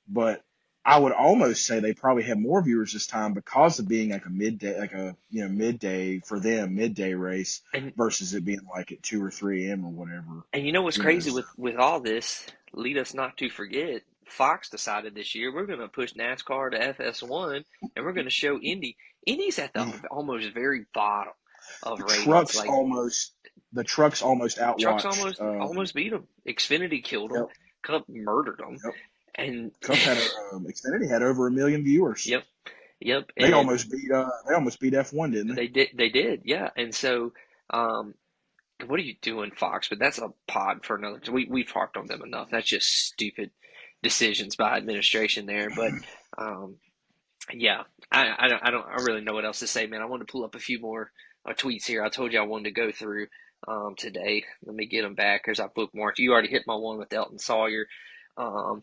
But I would almost say they probably had more viewers this time because of being like a midday, like a midday for them, midday race And versus it being like at 2 or 3 a.m. or whatever. and you know what's crazy So with all this? Lead us not to forget. Fox decided this year we're going to push NASCAR to FS1, and we're going to show Indy. Indy's at the almost very bottom of the ratings. trucks Like almost, the trucks almost trucks outwatched. almost beat them. Xfinity killed them. Yep, Cup murdered them. yep. And Cup had Xfinity had over 1 million viewers. yep, yep. They And almost beat F1, didn't they did, yeah. And so, um, what are you doing, Fox? But that's a pod for another. We've harped on them enough. That's just stupid decisions by administration there. But um, yeah, I really know what else to say, man. I want to pull up a few more tweets here. I told you I wanted to go through today. Let me get them back because I bookmarked. You already hit my one with Elton Sawyer. Um,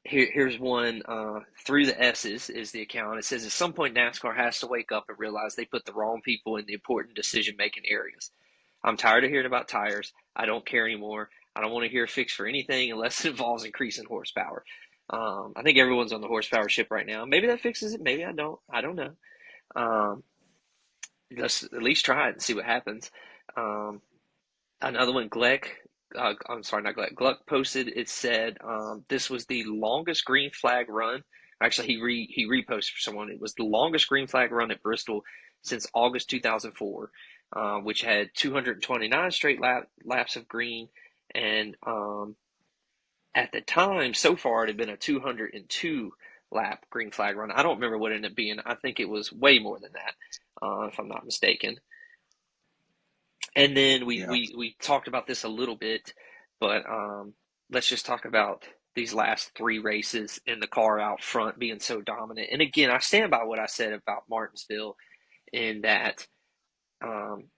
here's one. Through the S's is the account. It says at some point NASCAR has to wake up and realize they put the wrong people in the important decision making areas. I'm tired of hearing about tires. I don't care anymore. I don't want to hear a fix for anything unless it involves increasing horsepower. I think everyone's on the horsepower ship right now. Maybe that fixes it. Maybe I don't. I don't know. Um, let's at least try it and see what happens. Um, Another one, Gleck. I'm sorry, not Gleck. Gluck posted. It said this was the longest green flag run. Actually, he reposted for someone. It was the longest green flag run at Bristol since August 2004, which had 229 straight laps of green, and at the time, so far, it had been a 202 lap green flag run. I don't remember what it ended up being. I think it was way more than that, if I'm not mistaken. And then they? Yeah. we talked about this a little bit, but let's just talk about these last three races and the car out front being so dominant. And again, I stand by what I said about Martinsville in that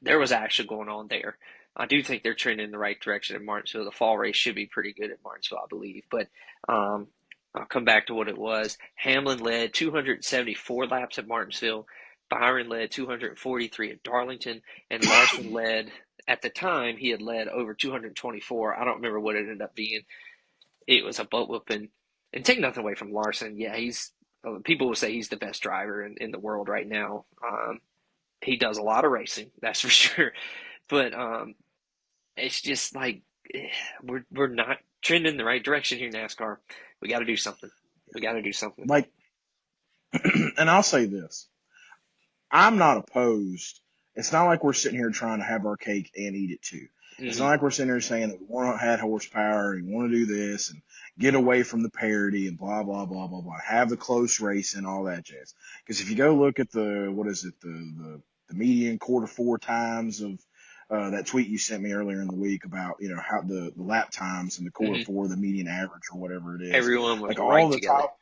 there was action going on there. I do think they're trending in the right direction at Martinsville. The fall race should be pretty good at Martinsville, I believe. But um, I'll come back to what it was. Hamlin led 274 laps at Martinsville. Byron led 243 at Darlington, and Larson led, at the time, he had led over 224. I don't remember what it ended up being. It was a butt whooping. And take nothing away from Larson. Yeah, people will say he's the best driver in the world right now. He does a lot of racing, that's for sure. But it's just like we're not trending in the right direction here, NASCAR. We got to do something. We got to do something. Like, and I'll say this. I'm not opposed. It's not like we're sitting here trying to have our cake and eat it too. It's Mm-hmm. not like we're sitting here saying that we want to add horsepower and want to do this and get away from the parity and blah, blah, blah, blah, blah. Have the close race and all that jazz. Because if you go look at the median quarter four times of that tweet you sent me earlier in the week about, how the lap times and the quarter Mm-hmm. four, the median average or whatever it is. Everyone was Like right all the together. top,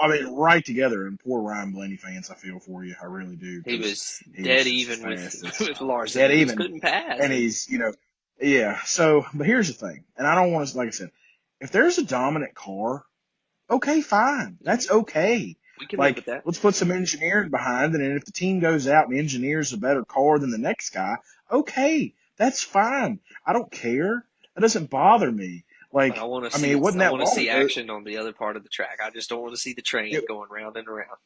I mean, right together. And poor Ryan Blaney fans, I feel for you. I really do. He Because was he was dead just even as fast with as with he's Larson. dead He just even. couldn't pass, And and he's, yeah. So, but here's the thing. And I don't want to, like I said, if there's a dominant car, okay, fine. mm-hmm. That's okay. We can live Like, with that. let's put some engineering behind it. And if the team goes out and engineers a better car than the next guy, okay, that's fine. I don't care. That doesn't bother me. But I Like, want to I mean, see it it. wasn't I that want to long see ago. action on the other part of the track. I just don't want to see the train It, going round and around.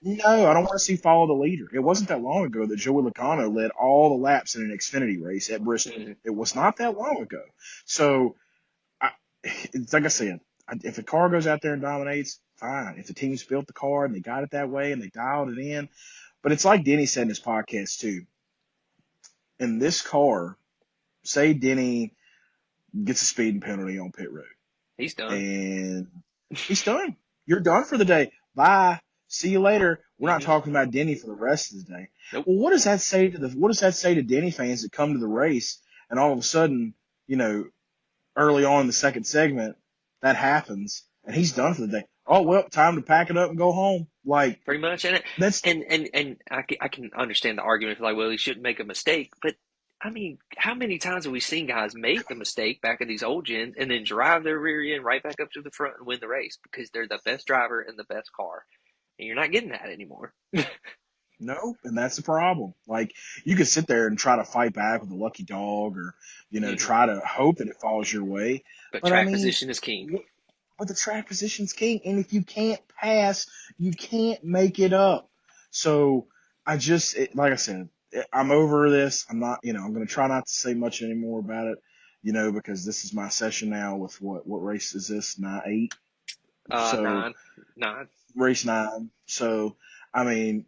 no, I don't want to see follow the leader. It wasn't that long ago that Joey Logano led all the laps in an Xfinity race at Bristol. Mm-hmm. It was not that long ago. So, I, it's like I said, if a car goes out there and dominates, fine. If the team's built the car and they got it that way and they dialed it in, but it's like Denny said in his podcast too. In this car, say Denny gets a speeding penalty on pit road, He's done. and he's done. You're done for the day. Bye. See you later. We're not Mm-hmm. talking about Denny for the rest of the day. Nope. Well, what does that say to Denny fans that come to the race and all of a sudden, early on in the second segment, that happens and he's done for the day. Oh, well, time to pack it up and go home. Like, Pretty much, and that's, I can understand the argument like, well, he shouldn't make a mistake, but I mean, how many times have we seen guys make the mistake back in these old gens and then drive their rear end right back up to the front and win the race because they're the best driver and the best car, and you're not getting that anymore. Nope, and that's the problem. Like, you could sit there and try to fight back with a lucky dog, or Hmm. try to hope that it falls your way. But But I track mean, position is king. but the track position's king, and if you can't pass, you can't make it up. So like I said, I'm over this. I'm not, I'm going to try not to say much anymore about it, because this is my session now with what race is this? 9, 8. So Nine, nine. race 9. So, I mean,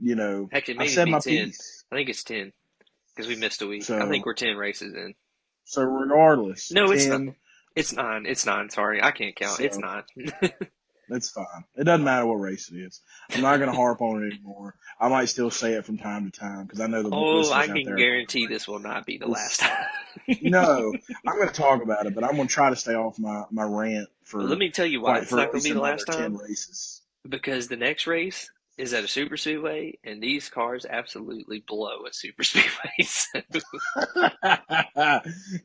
Actually, I've maybe said be my 10. piece. I think it's 10 because we missed a week. I think So, we're 10 races in. so regardless, No, it's not. 10. It's nine. It's nine. Sorry, I can't count. It's So nine. it's fine. It doesn't matter what race it is. I'm not going to harp on it anymore. I might still say it from time to time because I know the Oh, listeners I out can there are going to guarantee be like, this will not be the last this. time. No, I'm going to talk about it, but I'm going to try to stay off my rant Well, let for me tell you why quite it's for not at going to least be the another last 10 time. races. Because the next race is at a super speedway, and these cars absolutely blow at super speedways.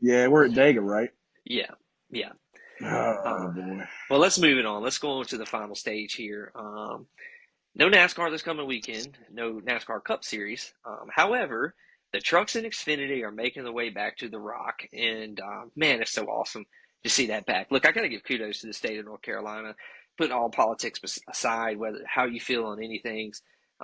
Yeah, we're at Dega, right? Yeah, yeah. Oh Uh, boy. well, let's move it on. Let's go on to the final stage here. No NASCAR this coming weekend. No NASCAR Cup Series. However, the trucks in Xfinity are making their way back to the Rock, and man, it's so awesome to see that back. Look, I got to give kudos to the state of North Carolina. Putting all politics aside, whether how you feel on anything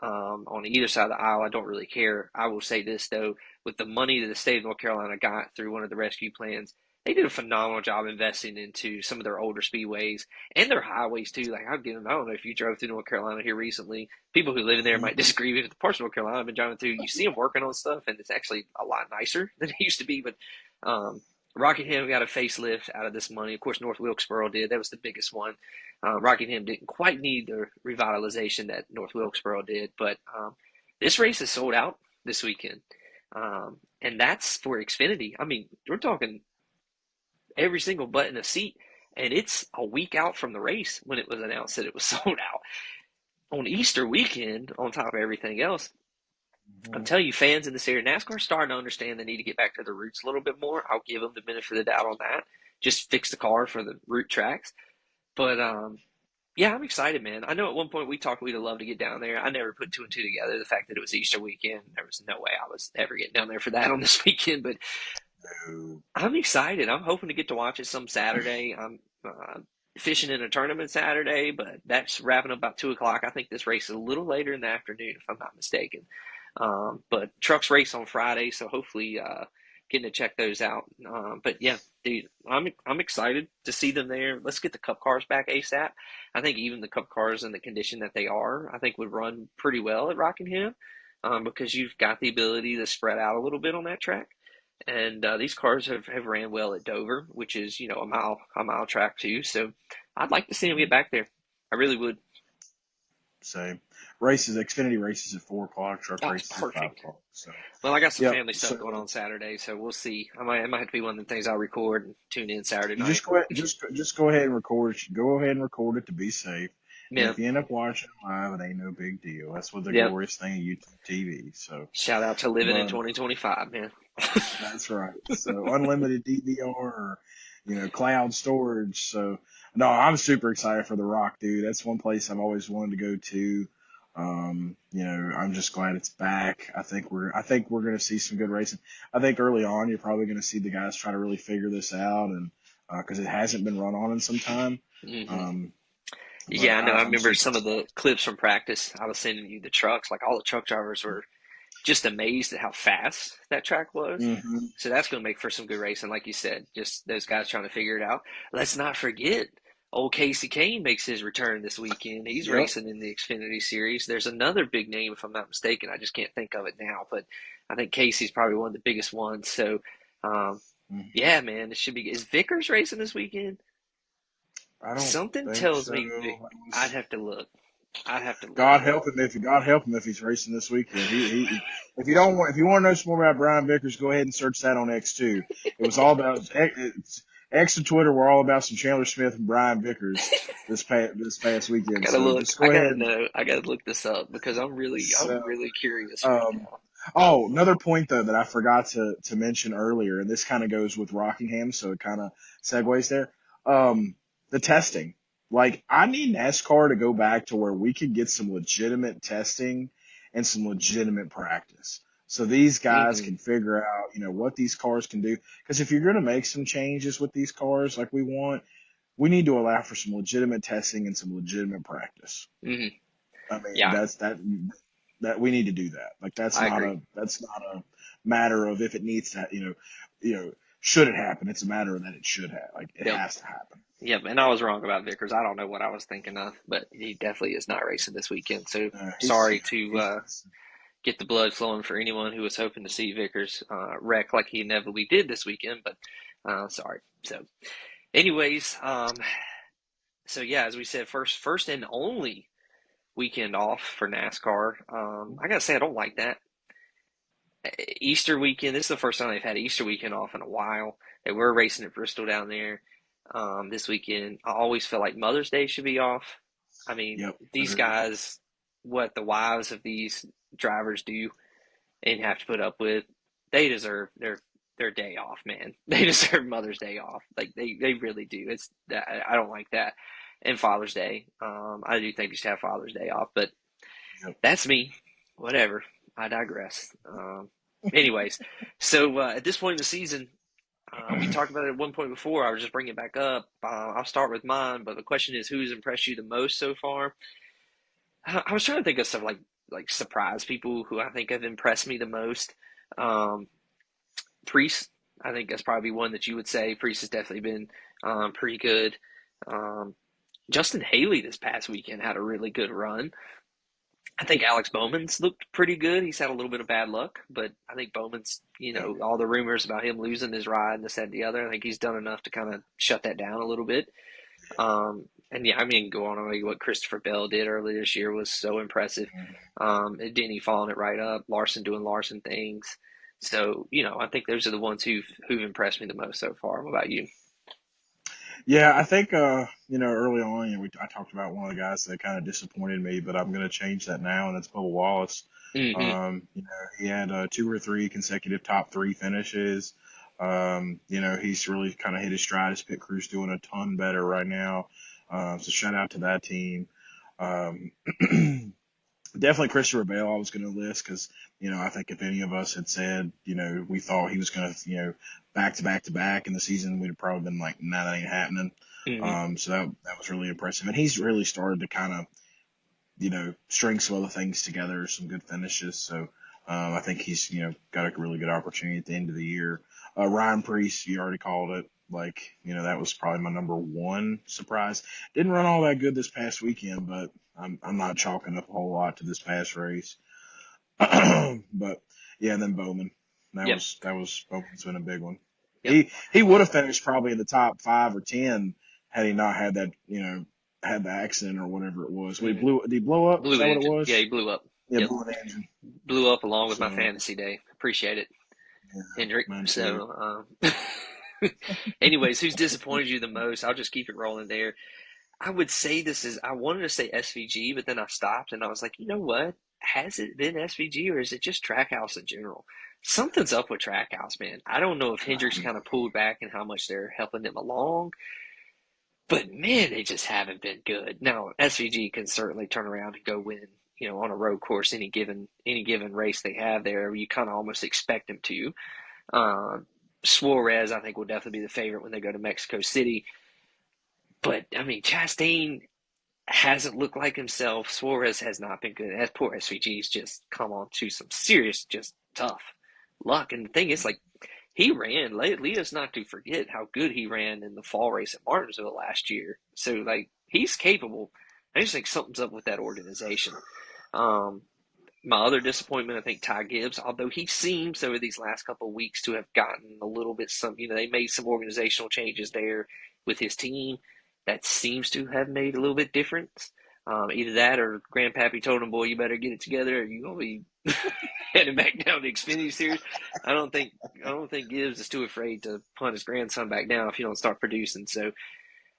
on either side of the aisle, I don't really care. I will say this though, with the money that the state of North Carolina got through one of the rescue plans, they did a phenomenal job investing into some of their older speedways and their highways too. Like I'll give them. I don't know if you drove through North Carolina here recently. People who live in there might Mhm. disagree with the parts of North Carolina I've been driving through. You see them working on stuff, and it's actually a lot nicer than it used to be. But um, Rockingham got a facelift out of this money. Of course, North Wilkesboro did. That was the biggest one. Rockingham didn't quite need the revitalization that North Wilkesboro did, but this race is sold out this weekend, and that's for Xfinity. I mean, we're talking every single butt in a seat, and it's a week out from the race when it was announced that it was sold out. On Easter weekend, on top of everything else, I'm Mhm. telling you, fans in this area, NASCAR's starting to understand they need to get back to their roots a little bit more. I'll give them the benefit of the doubt on that. Just fix the car for the route tracks. But yeah, I'm excited, man. I know at one point we talked we'd love to get down there. I never put two and two together. The fact that it was Easter weekend, there was no way I was ever getting down there for that on this weekend. But No. I'm excited. I'm hoping to get to watch it some Saturday. I'm fishing in a tournament Saturday, but that's wrapping up about 2 o'clock. I think this race is a little later in the afternoon, if I'm not mistaken. But trucks race on Friday, so hopefully getting to check those out. But yeah, dude, I'm excited to see them there. Let's get the Cup cars back ASAP. I think even the Cup cars in the condition that they are, I think would run pretty well at Rockingham because you've got the ability to spread out a little bit on that track. And these cars have ran well at Dover, which is a mile track too. So I'd like to see them get back there. I really would. Same. Races, Xfinity races at 4 o'clock, truck That's races at five perfect. o'clock. So, Well, I got some yep. family stuff going So on Saturday, so we'll see. It might have to be one of the things I'll record and tune in Saturday you night. just go ahead, just go ahead and record it. Go ahead and record it to be safe. And Yeah, if you end up watching it live, it ain't no big deal. That's what the yeah. glorious thing of YouTube TV. So, Shout out to living in but 2025, man. that's right. So unlimited DVR or cloud storage. So no, I'm super excited for the Rock, dude. That's one place I've always wanted to go to. I'm just glad it's back. I think we're gonna see some good racing. I think early on you're probably gonna see the guys try to really figure this out, and because it hasn't been run on in some time. Hmm. Um, but Yeah, I know. I I'm remember super some of excited. the clips from practice. I was sending you the trucks. Like all the truck drivers were just amazed at how fast that track was. Mm-hmm. So that's going to make for some good racing, like you said. Just those guys trying to figure it out. Let's not forget, old Casey Kane makes his return this weekend. He's Yep. racing in the Xfinity Series. There's another big name, if I'm not mistaken. I just can't think of it now, but I think Casey's probably one of the biggest ones. So, um, Mhm. yeah, man, it should be. Is Vickers racing this weekend? I don't Something think tells so. me I'd have to look. I'd have to look. God help him if he's racing this weekend. If you want to know some more about Brian Vickers, go ahead and search that on X2. It was all about X and Twitter were all about some Chandler Smith and Brian Vickers this past I weekend. gotta So look. just I go gotta ahead and know. I gotta look this up because so I'm really curious right um now. oh, another point though that I forgot to mention earlier, and this kind of goes with Rockingham, so it kind of segues there. The testing. Like, I need NASCAR to go back to where we could get some legitimate testing and some legitimate practice. So these guys Hmm. can figure out, what these cars can do. Because if you're going to make some changes with these cars like we want, we need to allow for some legitimate testing and some legitimate practice. Hmm. I mean, Yeah, that we need to do that. Like I agree. that's not a matter of if it needs to, should it happen? It's a matter of that it should have. Like it Yep. has to happen. Yep. And I was wrong about Vickers. I don't know what I was thinking of, but he definitely is not racing this weekend. So He's sorry to he's get the blood flowing for anyone who was hoping to see Vickers wreck like he inevitably did this weekend, but sorry. So, anyways, so yeah, as we said, first and only weekend off for NASCAR. I gotta say, I don't like that. Easter weekend. This is the first time they've had Easter weekend off in a while. They were racing at Bristol down there this weekend. I always feel like Mother's Day should be off. I mean, Yep, these agreed. guys, what the wives of these drivers do and have to put up with, they deserve their day off, man. They deserve Mother's Day off. Like they really do. It's I don't like that. And Father's Day. I do think you should have Father's Day off, but Yep. that's me. Whatever. I digress. Anyways, so at this point in the season, we talked about it at one point before. I was just bringing it back up. I'll start with mine, but the question is, who's impressed you the most so far? I was trying to think of some like surprise people who I think have impressed me the most. Um, Priest, I think that's probably one that you would say. Priest has definitely been pretty good. Um, Justin Haley this past weekend had a really good run. I think Alex Bowman's looked pretty good. He's had a little bit of bad luck, but I think Bowman's, Yep. all the rumors about him losing his ride and this, that, and the other, I think he's done enough to kind of shut that down a little bit. And yeah, I mean, go on. I mean, what Christopher Bell did earlier this year was so impressive. Denny following it right up, Larson doing Larson things. So, I think those are the ones who've impressed me the most so far. What about you? Yeah, I think early on, I talked about one of the guys that kind of disappointed me, but I'm going to change that now, and that's Bubba Wallace. Hmm. He had two or three consecutive top three finishes. He's really kind of hit his stride. His pit crew's doing a ton better right now. So shout out to that team. Um, Definitely Christopher Bale I was going to list because, I think if any of us had said, we thought he was going to, back to back to back in the season, we'd have probably been like, nah, that ain't happening. Hmm. So that was really impressive. And he's really started to kind of, string some other things together, some good finishes. So I think he's, got a really good opportunity at the end of the year. Ryan Preece, you already called it. Like, that was probably my number one surprise. Didn't run all that good this past weekend, but I'm not chalking up a whole lot to this past race. But yeah, and then Bowman. Yep. That was Bowman's been a big one. Yep. He would have finished probably in the top 5 or 10 had he not had that, had the accident or whatever it was. Hmm. Did he blow up? Is Blew that the what it engine. Yeah, was? he blew up. Yeah, Yep. blew an engine. Blew up along with my So fantasy day. Appreciate it, yeah, Hendrick. mine too. So, anyways, who's disappointed you the most? I'll just keep it rolling there. I would say I wanted to say SVG, but then I stopped and I was like, you know what? Has it been SVG or is it just Trackhouse in general? Something's up with Trackhouse, man. I don't know if Hendricks kind of pulled back and how much they're helping them along, but man, they just haven't been good. Now, SVG can certainly turn around and go win, on a road course any given race they have there. You kind of almost expect them to. Um, Suarez, I think, will definitely be the favorite when they go to Mexico City. But I mean, Chastain hasn't looked like himself. Suarez has not been good. That poor SVG's just come on to some serious, just tough luck. And the thing is, like, he ran. Leah's not to forget how good he ran in the fall race at Martinsville last year. So, like, he's capable. I just think something's up with that organization. Um, my other disappointment, I think Ty Gibbs, although he seems over these last couple of weeks to have gotten a little bit they made some organizational changes there with his team that seems to have made a little bit difference. Either that or Grandpappy told him, boy, you better get it together or you're going to be heading back down to Xfinity Series. I don't think Gibbs is too afraid to punt his grandson back down if you don't start producing. So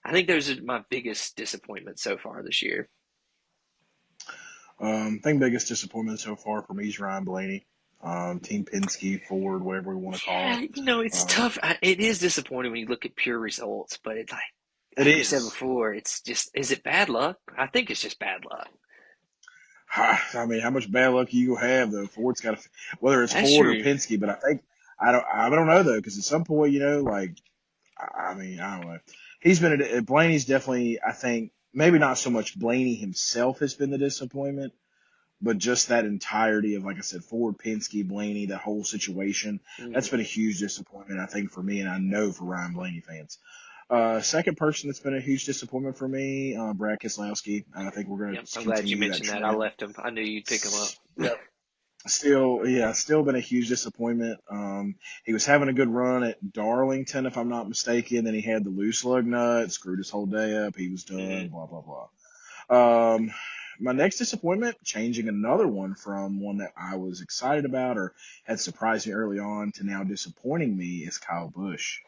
I think those are my biggest disappointments so far this year. I think biggest disappointment so far for me is Ryan Blaney. Team Penske, Ford, whatever we want to call Yeah, it. it's tough. It is disappointing when you look at pure results, but it's It like we said is. before, it's just, is it bad luck? I think it's just bad luck. I mean, how much bad luck you gonna have though? Ford's got to, whether it's That's Ford or true. Penske, but I don't know though, because at some point, like, I mean, I don't know. Blaney's definitely, I think, maybe not so much Blaney himself has been the disappointment, but just that entirety of, like I said, Ford, Penske, Blaney, that whole situation, that's Hmm. been a huge disappointment, I think, for me, and I know for Ryan Blaney fans. Second person that's been a huge disappointment for me, Brad Keselowski, and I think we're going Yep. to I'm glad you continue that mentioned that. I trend. left him. I knew you'd pick him up. Yep. Still been a huge disappointment. He was having a good run at Darlington, if I'm not mistaken. Then he had the loose lug nut, screwed his whole day up. He was done. Hmm. Blah blah blah. My next disappointment, changing another one from one that I was excited about or had surprised me early on to now disappointing me, is Kyle Busch.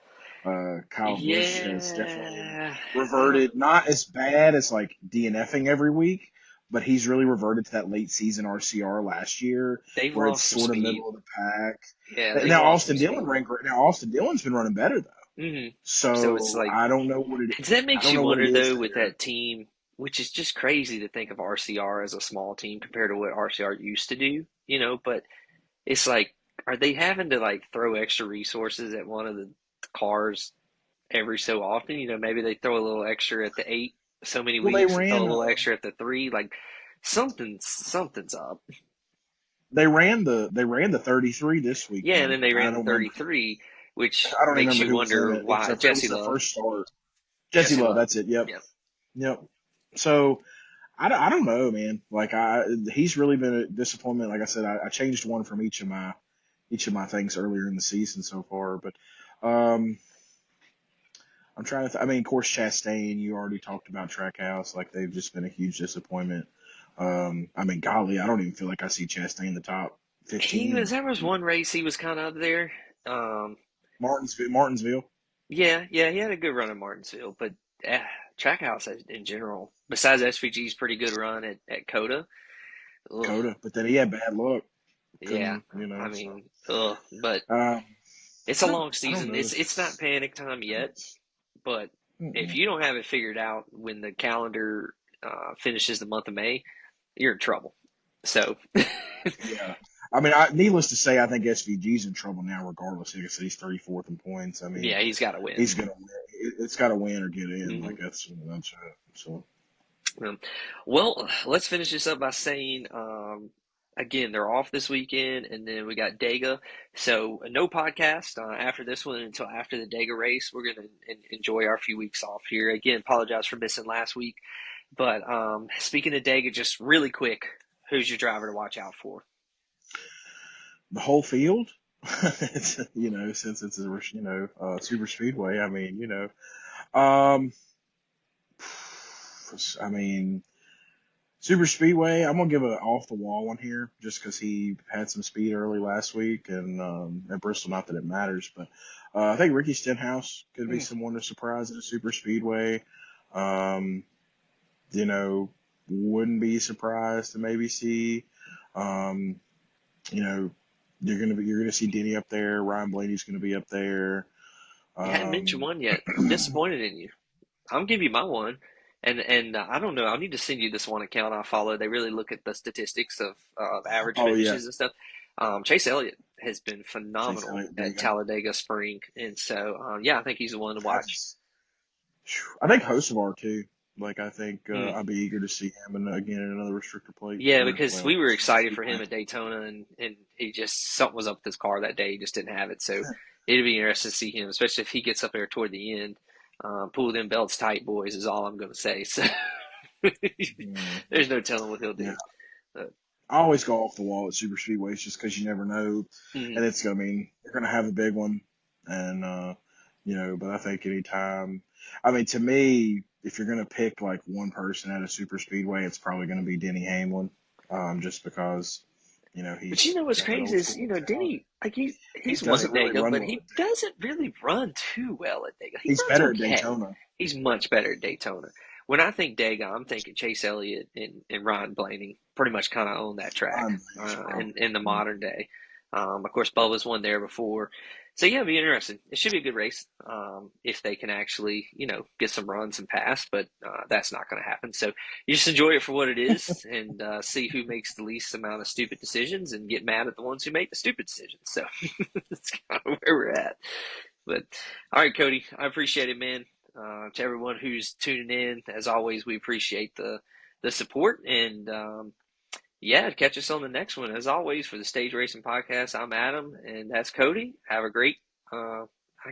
Kyle Busch has definitely Yeah. reverted, not as bad as like DNFing every week, but he's really reverted to that late season RCR last year They've where it's lost some sort of speed. middle of the pack. Yeah, they've Now lost some speed. Austin Dillon's been running better though. Hmm. So it's So like, I don't know what it that I makes don't you know what it wonder is though with there. that team, which is just crazy to think of RCR as a small team compared to what RCR used to do, but it's like, are they having to like throw extra resources at one of the cars every so often? Maybe they throw a little extra at the eight so many Well, they weeks and throw a ran little extra at the three. Like something's up. they ran the 33 this Yeah, and weekend. then they I ran the don't remember 33, which I don't makes remember you who was in wonder it. It was why their it Jesse was their Love. first start. Jesse Jesse Love, Love. that's it. Yep. Yeah. Yep. So I don't know, man. Like he's really been a disappointment. Like I said, I changed one from each of my things earlier in the season so far, but um, I'm trying to. I mean, of course, Chastain. You already talked about Trackhouse. Like they've just been a huge disappointment. I mean, golly, I don't even feel like I see Chastain in the top 15. There was one race he was kind of up there. Martinsville. Yeah, he had a good run in Martinsville, but uh, Trackhouse in general, besides SVG's pretty good run at Coda. Ugh, Coda, but then he had bad luck. yeah, Couldn't, I so. mean, ugh, but Um, it's a I don't, long I don't season. know It's not this. panic time yet, but if Mm-mm. you don't have it figured out when the calendar finishes the month of May, you're in trouble. So, Yeah. I mean, needless to say, I think SVG's in trouble now, regardless. Like I said, he's 34th in points. I mean, yeah, he's got to win. he's gonna win. It's got to win or get in. Hmm. Like that's it. So Well, let's finish this up by saying, again, they're off this weekend, and then we got Dega. So no podcast after this one until after the Dega race. We're going to enjoy our few weeks off here. Again, apologize for missing last week. But speaking of Dega, just really quick, who's your driver to watch out for? the whole field, it's, since it's a super speedway. Um, I mean, super speedway. I'm gonna give an off the wall one here, just because he had some speed early last week, and at Bristol, not that it matters, but I think Ricky Stenhouse could be Hmm. someone to surprise at a super speedway. Um, you know, wouldn't be surprised to maybe see, um, you know, you're gonna see Denny up there. Ryan Blaney's gonna be up there. You hadn't mentioned Um, one yet. I'm disappointed in you. I'll give you my one. And I don't know. I'll need to send you this one account I follow. They really look at the statistics of average oh yeah, finishes and stuff. Chase Elliott has been Chase phenomenal Elliott. There you at go. Talladega Spring, and so yeah, I think he's the one to watch. That's. I think Hocevar too. Like I think Hmm. I'd be eager to see him and again in another restrictor plate Yeah, or because we well were super excited for speedway. him at Daytona, and he just something was up with his car that day. He just didn't have it, so it'd be interesting to see him, especially if he gets up there toward the end. Pull them belts tight, boys, is all I'm going to say. So Mhm. there's no telling what he'll Yeah, do. But, I always go off the wall at super speedways just because you never know, mhm. and it's. I mean, you're gonna have a big one, and but I think anytime. I mean, to me, if you're gonna pick like one person at a super speedway, it's probably gonna be Denny Hamlin, just because But you he's know what's got that crazy old is, school mentality. Denny, like He he's won doesn't at really Dega, run but well he at Daytona. doesn't really run too well at Dega. He He's runs better at okay. Daytona. He's much better at Daytona. When I think Dega, I'm thinking Chase Elliott and Ryan Blaney pretty much kind of own that track Ryan Blaney's probably in the gonna modern day. Of course, Bubba's won there before. So yeah, it'll be interesting. It should be a good race if they can actually, get some runs and pass, but that's not going to happen. So you just enjoy it for what it is and see who makes the least amount of stupid decisions and get mad at the ones who make the stupid decisions. So that's kind of where we're at. But all right, Cody, I appreciate it, man. To everyone who's tuning in, as always, we appreciate the support and yeah, catch us on the next one. As always, for the Stage Racing Podcast, I'm Adam, and that's Cody. Have a great, I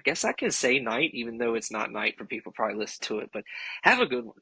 guess I can say night, even though it's not night for people probably listen to it, but have a good one.